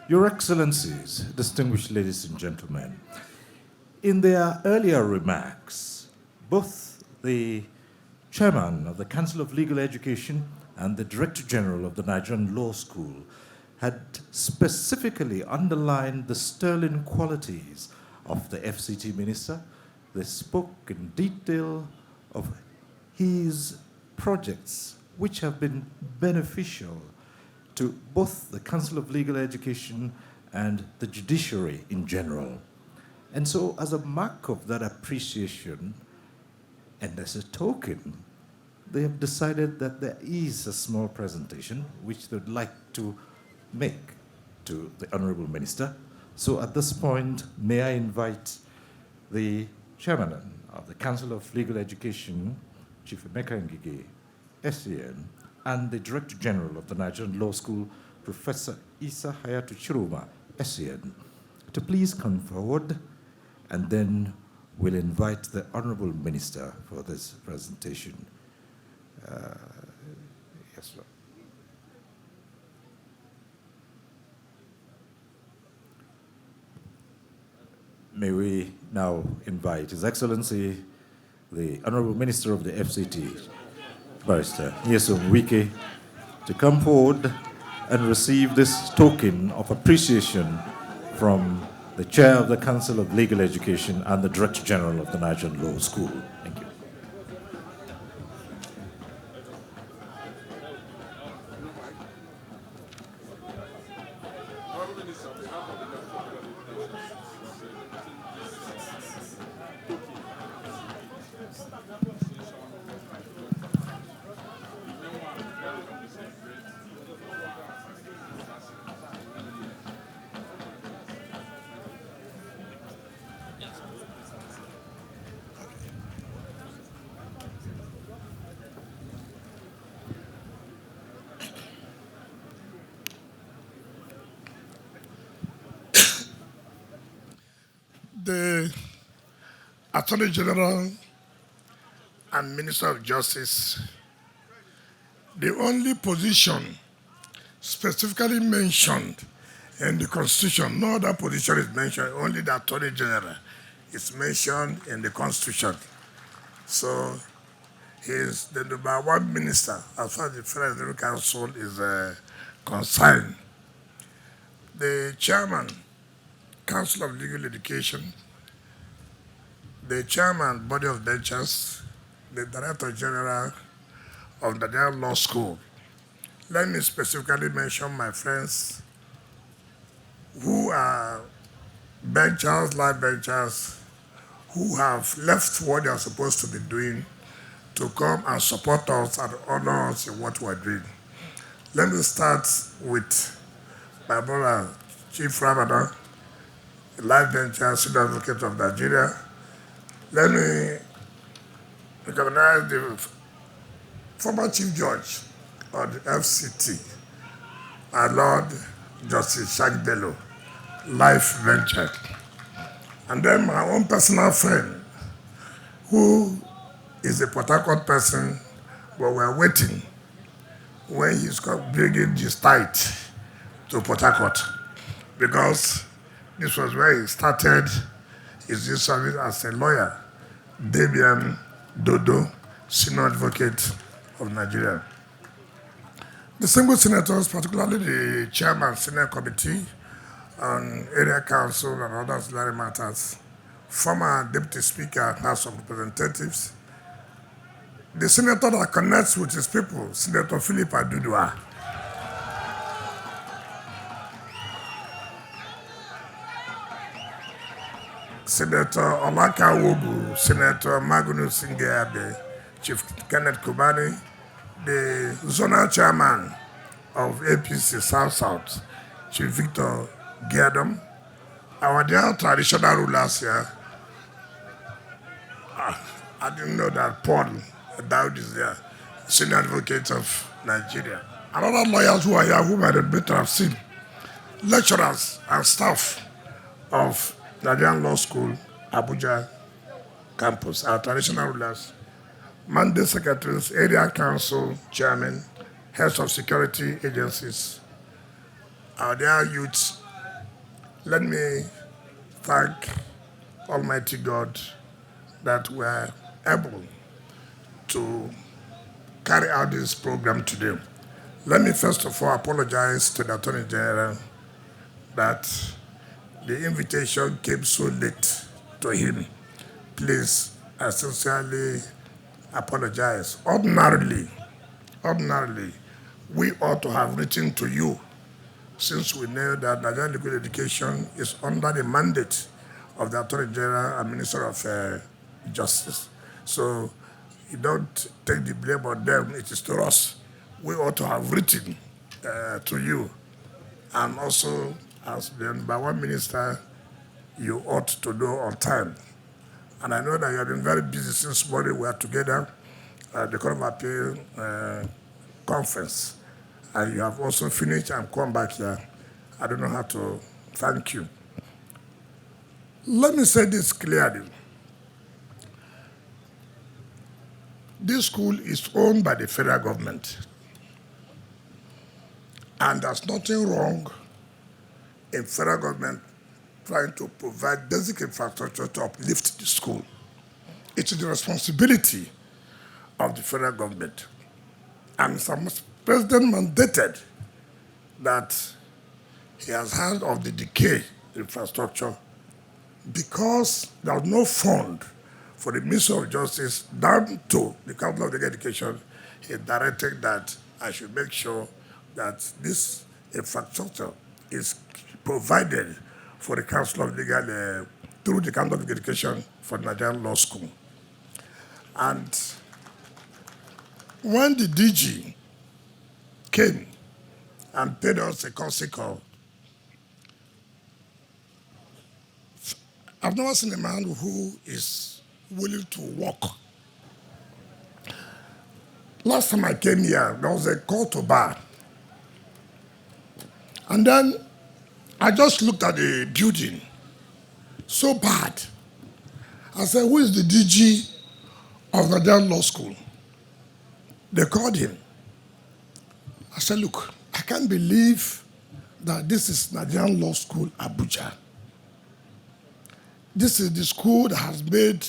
Your Excellencies, distinguished ladies and gentlemen, in their earlier remarks, both the Chairman of the Council of Legal Education and the Director General of the Nigerian Law School had specifically underlined the sterling qualities of the FCT Minister, they spoke in detail of his projects, which have been beneficial to both the Council of Legal Education and the judiciary in general. And so, as a mark of that appreciation, and as a token, they have decided that there is a small presentation which they would like to make to the Honorable Minister. So at this point, may I invite the Chairman of the Council of Legal Education, Chief Emeka Ngige, SEN, and the Director General of the Nigerian Law School, Professor Isa Hayatu Chiruma, SEN, to please come forward, and then we'll invite the Honorable Minister for this presentation. Yes, sir. May we now invite His Excellency, the Honorable Minister of the FCT, Barrister Nyesom Wike, to come forward and receive this token of appreciation from the Chair of the Council of Legal Education and the Director General of the Nigerian Law School. Thank you. The Attorney General and Minister of Justice, the only position specifically mentioned in the Constitution, no other position is mentioned, only the Attorney General is mentioned in the Constitution. So he is the number one minister as far as the Federal Executive Council is concerned. The Chairman, Council of Legal Education, the Chairman, Body of Benchers, the Director General of the Nigerian Law School. Let me specifically mention my friends who are benchers, live benchers, who have left what they are supposed to be doing to come and support us and honor us in what we're doing. Let me start with my brother, Chief Ramadan, live bencher, Senior Advocate of Nigeria. Let me recognize the former Chief Judge of the FCT, our Lord Justice Shagbelo, life venture. And then my own personal friend, who is a Port Harcourt person, but we're waiting when he's bringing his tithe to Port Harcourt, because this was where he started his service as a lawyer, Debian Dodo, Senior Advocate of Nigeria. The single senators, particularly the chairman, Senate Committee on Area Council and other ancillary matters, former Deputy Speaker, House of Representatives, the senator that connects with his people, Senator Philip Adudua, Senator Olaka Wogu, Senator Magunus Singeabe, Chief Kenneth Kubani, the zonal chairman of APC South-South, Chief Victor Giadom, our dear traditional rulers here. I didn't know that Paul Daud is there, Senior Advocate of Nigeria. And other lawyers who are here who might have better have seen, lecturers and staff of Nigerian Law School, ABUJA campus, our traditional rulers, mandate secretaries, area council chairmen, heads of security agencies, our dear youths. Let me thank Almighty God that we're able to carry out this program today. Let me first of all apologize to the Attorney General that the invitation came so late to him. please, I sincerely apologize. Ordinarily, we ought to have written to you, since we know that Nigerian legal education is under the mandate of the Attorney General and Minister of Justice. So you don't take the blame on them, it is to us. We ought to have written to you. And also, as the number one minister, you ought to know on time. And I know that you have been very busy since morning. We are together at the Court of Appeal conference. And you have also finished and come back here. I don't know how to thank you. Let me say this clearly. This school is owned by the federal government. And there's nothing wrong in federal government trying to provide basic infrastructure to uplift the school. It's the responsibility of the federal government. And Mr. President mandated that he has heard of the decay infrastructure because there was no fund for the Ministry of Justice down to the Council of Legal Education. He directed that I should make sure that this infrastructure is provided for the Council of Legal, through the Council of Legal Education for Nigerian Law School. And when the DG came and paid us a courtesy call, I've never seen a man who is willing to work. Last time I came here, there was a call to bar. And then I just looked at the building, so bad. I said, who is the DG of Nigerian Law School? They called him. I said, look, I can't believe that this is Nigerian Law School, ABUJA. This is the school that has made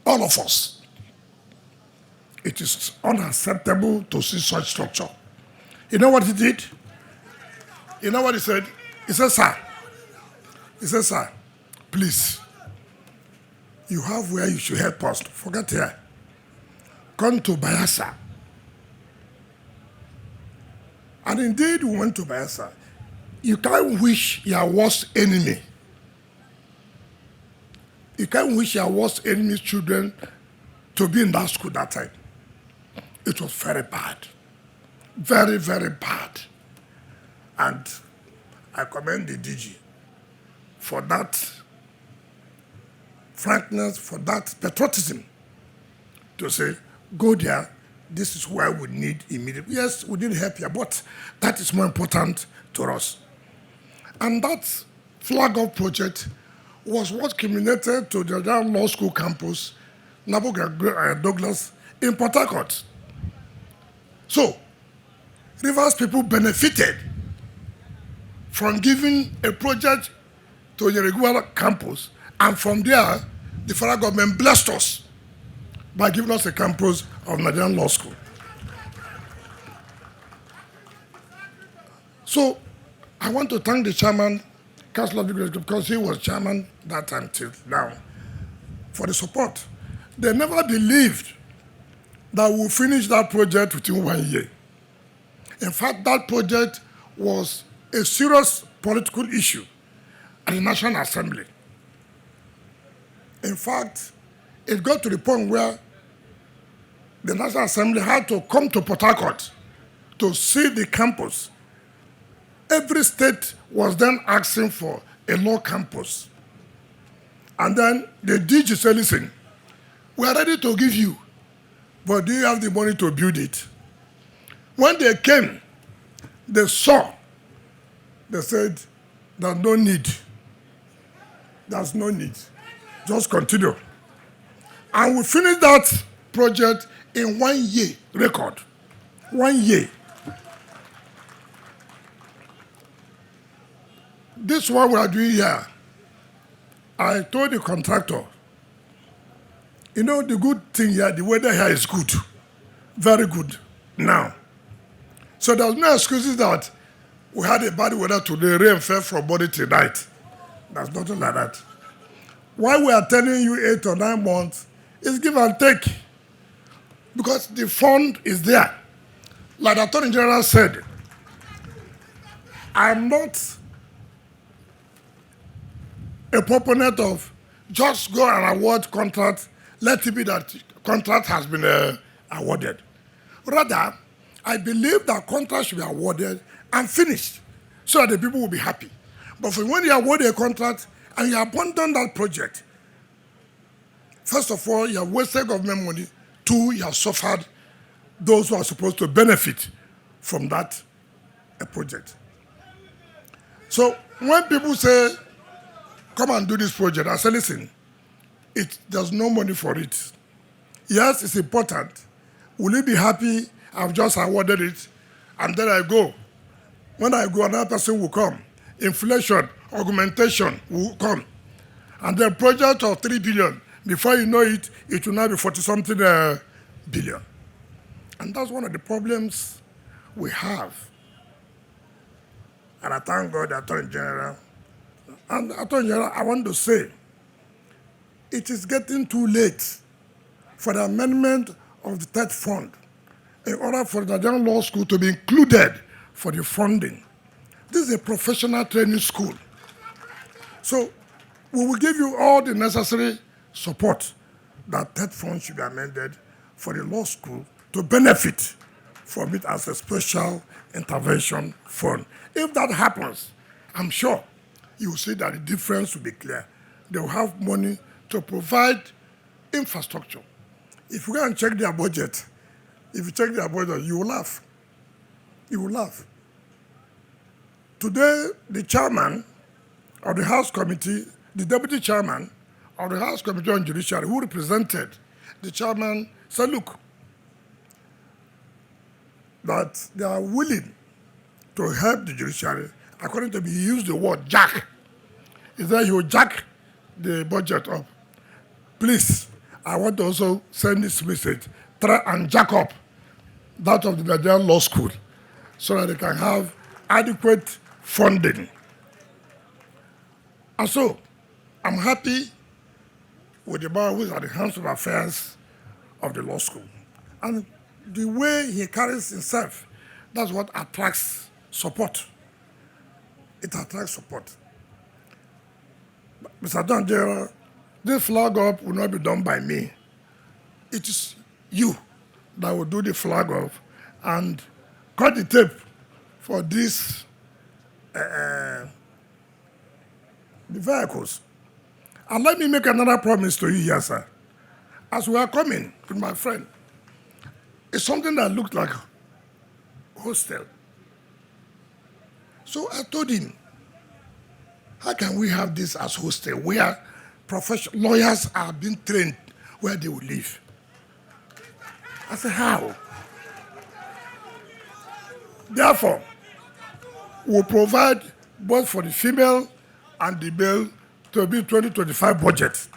all of us. It is unacceptable to see such structure. You know what he did? You know what he said? He said, sir, please, you have where you should help us. Forget here. Come to Bayelsa. And indeed, we went to Bayelsa. You can't wish your worst enemy. You can't wish your worst enemy's children to be in that school that time. It was very bad. Very, very bad. And I commend the DG for that frankness, for that patriotism to say, go there, this is where we need immediately. Yes, we did help you, but that is more important to us. And that flag-off project was what culminated to the Nigerian Law School campus, Naboga Douglas, in Port Harcourt. So, Rivers people benefited from giving a project to the regular campus, and from there, the federal government blessed us by giving us a campus of Nigerian Law School. So, I want to thank the chairman, Council of Legal Education, because he was chairman that time till now, for the support. They never believed that we'll finish that project within 1 year. In fact, that project was a serious political issue at the National Assembly. In fact, it got to the point where the National Assembly had to come to Port Harcourt to see the campus. Every state was then asking for a law campus. And then the DG said, listen, we are ready to give you, but do you have the money to build it? When they came, they saw, they said, there's no need. There's no need. Just continue. And we finished that project in 1 year record. 1 year. This one we are doing here, I told the contractor, you know, the good thing here, the weather here is good. Very good now. So there's no excuses that we had a bad weather today, rain fell from morning till night. There's nothing like that. Why we are telling you 8 or 9 months is give and take. Because the fund is there. Like the Attorney General said, I'm not a proponent of just go and award contract, let it be that contract has been awarded. Rather, I believe that contract should be awarded and finished so that the people will be happy. But for when you award a contract and you abandon that project, first of all, you have wasted government money. 2, you have suffered those who are supposed to benefit from that project. So when people say, come and do this project, I say, listen, there's no money for it. Yes, it's important. Will you be happy? I've just awarded it, and then I go. When I go, another person will come. Inflation, augmentation will come. And the project of 3 billion, before you know it, it will now be 40-something billion. And that's one of the problems we have. And I thank God, the Attorney General. And Attorney General, I want to say, it is getting too late for the amendment of the third fund in order for the Nigerian Law School to be included for the funding. This is a professional training school. So we will give you all the necessary support that third fund should be amended for the law school to benefit from it as a special intervention fund. If that happens, I'm sure you will see that the difference will be clear. They will have money to provide infrastructure. If you go and check their budget, you will laugh. You will laugh. Today, the chairman of the House Committee, the deputy chairman of the House Committee on Judiciary, who represented the chairman, said, look, that they are willing to help the judiciary. According to me, he used the word jack. He said he will jack the budget up. Please, I want to also send this message. Try and jack up that of the Nigerian Law School so that they can have adequate funding. And so, I'm happy with the man who is at the hands of affairs of the law school. And the way he carries himself, that's what attracts support. It attracts support. Mr. Attorney General, this flag up will not be done by me. It is you that will do the flag up and cut the tape for these the vehicles. And let me make another promise to you here, sir. As we are coming with my friend, it's something that looked like a hostel. So I told him, how can we have this as hostel where professional lawyers are being trained where they will live? I said, how? Therefore, we'll provide both for the female and the male to be 2025 budget.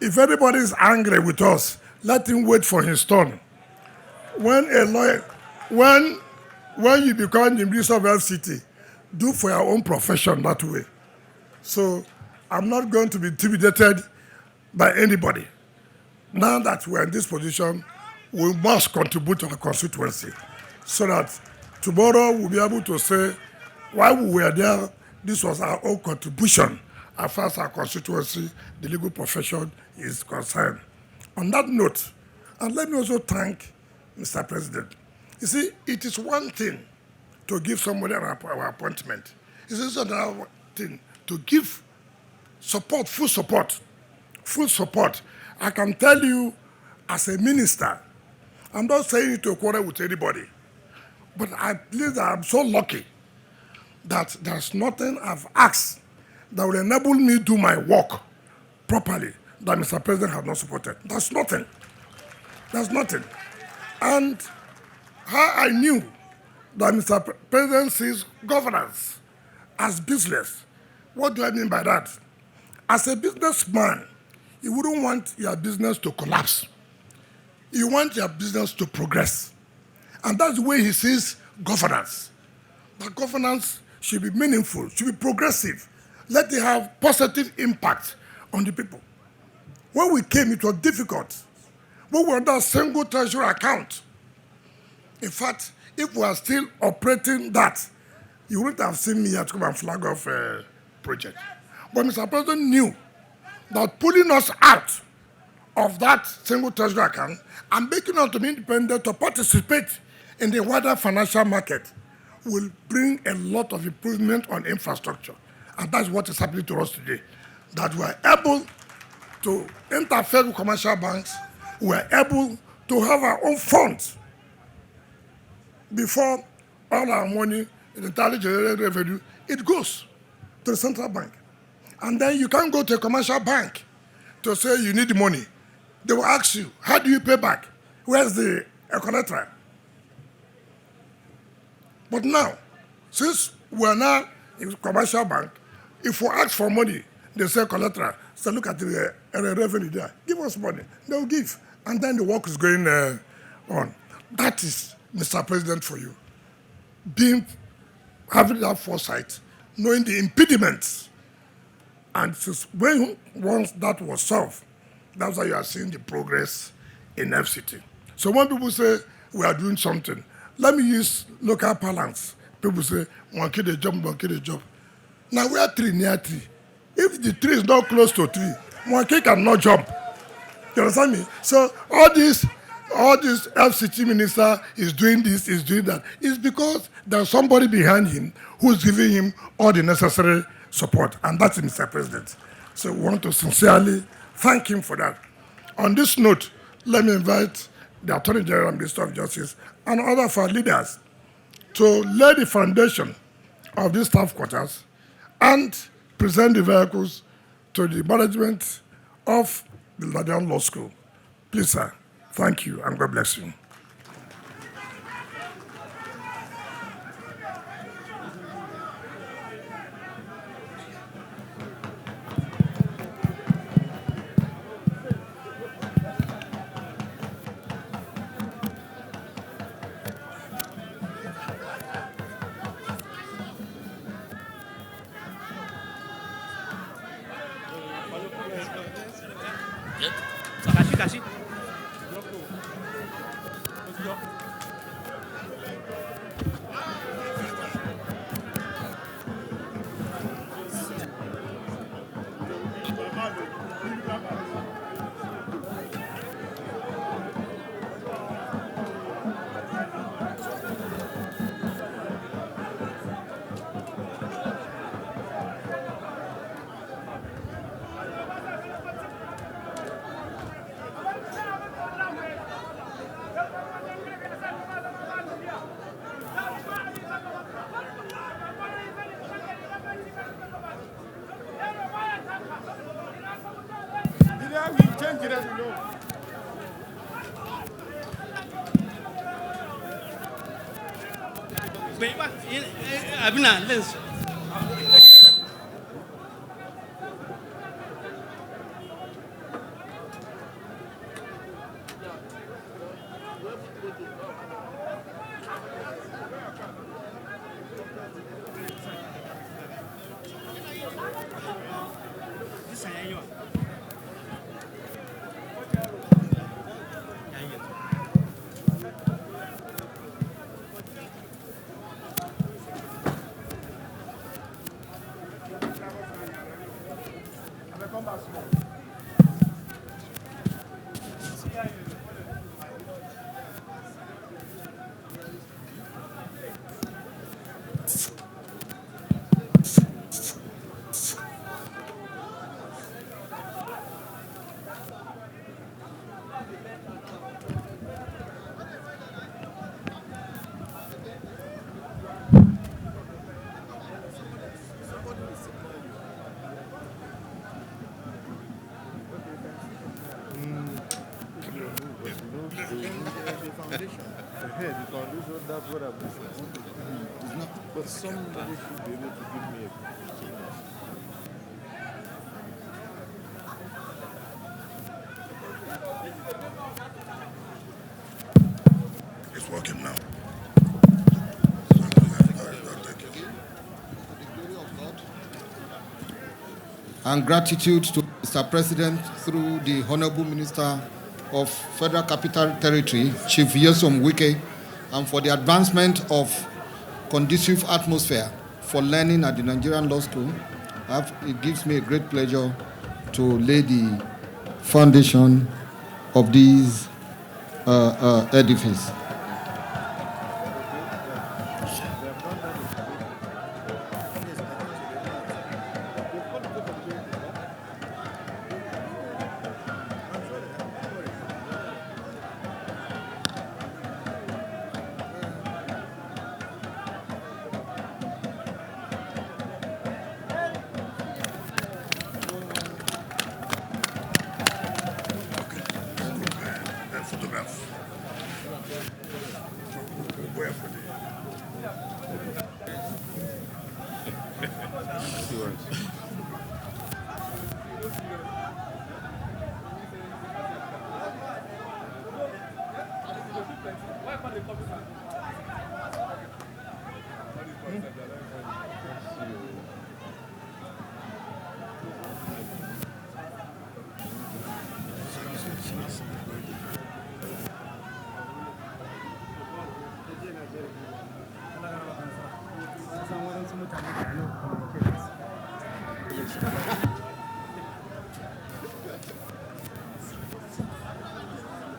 If anybody is angry with us, let him wait for his turn. When a lawyer, when you become the minister of FCT, do for your own profession that way. So I'm not going to be intimidated by anybody. Now that we're in this position, we must contribute to our constituency so that tomorrow we'll be able to say, while we were there, this was our own contribution as far as our constituency, the legal profession is concerned. On that note, and let me also thank Mr. President. You see, it is one thing to give somebody an appointment. It is another thing to give support, full support, full support. I can tell you as a minister, I'm not saying it to quarrel with anybody, but I believe that I'm so lucky that there's nothing I've asked that will enable me to do my work properly that Mr. President has not supported. That's nothing. That's nothing. And how I knew that Mr. President sees governance as business. What do I mean by that? As a businessman, you wouldn't want your business to collapse. You want your business to progress. And that's the way he sees governance. That governance should be meaningful, should be progressive. Let it have positive impact on the people. When we came, it was difficult. We were under a single treasury account. In fact, if we are still operating that, you wouldn't have seen me here to come and flag off a project. But Mr. President knew that pulling us out of that single treasury account and making us to be independent to participate in the wider financial market will bring a lot of improvement on infrastructure. And that's what is happening to us today. That we are able to interfere with commercial banks, we are able to have our own funds. Before all our money in entirely generated revenue, it goes to the central bank. And then you can't go to a commercial bank to say you need money. They will ask you, how do you pay back? Where's the collateral? But now, since we're now in a commercial bank, if we ask for money, they say collateral. So look at the revenue there. Give us money. They'll give. And then the work is going on. That is, Mr. President, for you. Having that foresight, knowing the impediments. And since once that was solved, that's why you are seeing the progress in FCT. So when people say we are doing something, let me use local parlance. People say, one kid a job, one kid a job. Now we are tree near tree. If the tree is not close to a tree, one kid cannot jump. You understand me? So all this FCT minister is doing this, is doing that. It's because there's somebody behind him who's giving him all the necessary support, and that's Mr. President. So we want to sincerely thank him for that. On this note, let me invite the Attorney General and Minister of Justice and other of our leaders to lay the foundation of these staff quarters and present the vehicles to the management of the Nigerian Law School. Please, sir, thank you and God bless you. That's what I'm listening. But somebody should be able to give me a It's working now. and gratitude to Mr. President through the Honorable Minister of Federal Capital Territory, Chief Nyesom Wike, and for the advancement of conducive atmosphere for learning at the Nigerian Law School. It gives me a great pleasure to lay the foundation of this edifice.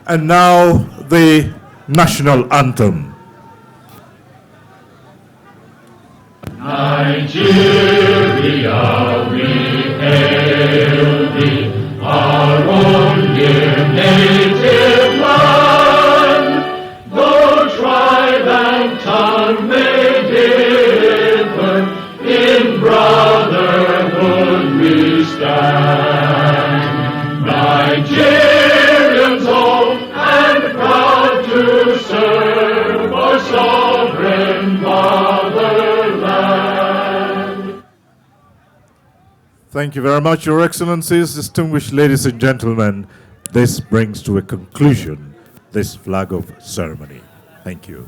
And now the national anthem. Nigeria, we hail thee, our own dear native land. Though tribe and tongue may differ, in brotherhood we stand. Nigerians old and proud to serve our sovereign fatherland. Thank you very much, Your Excellencies, distinguished ladies and gentlemen. This brings to a conclusion this flag of ceremony. Thank you.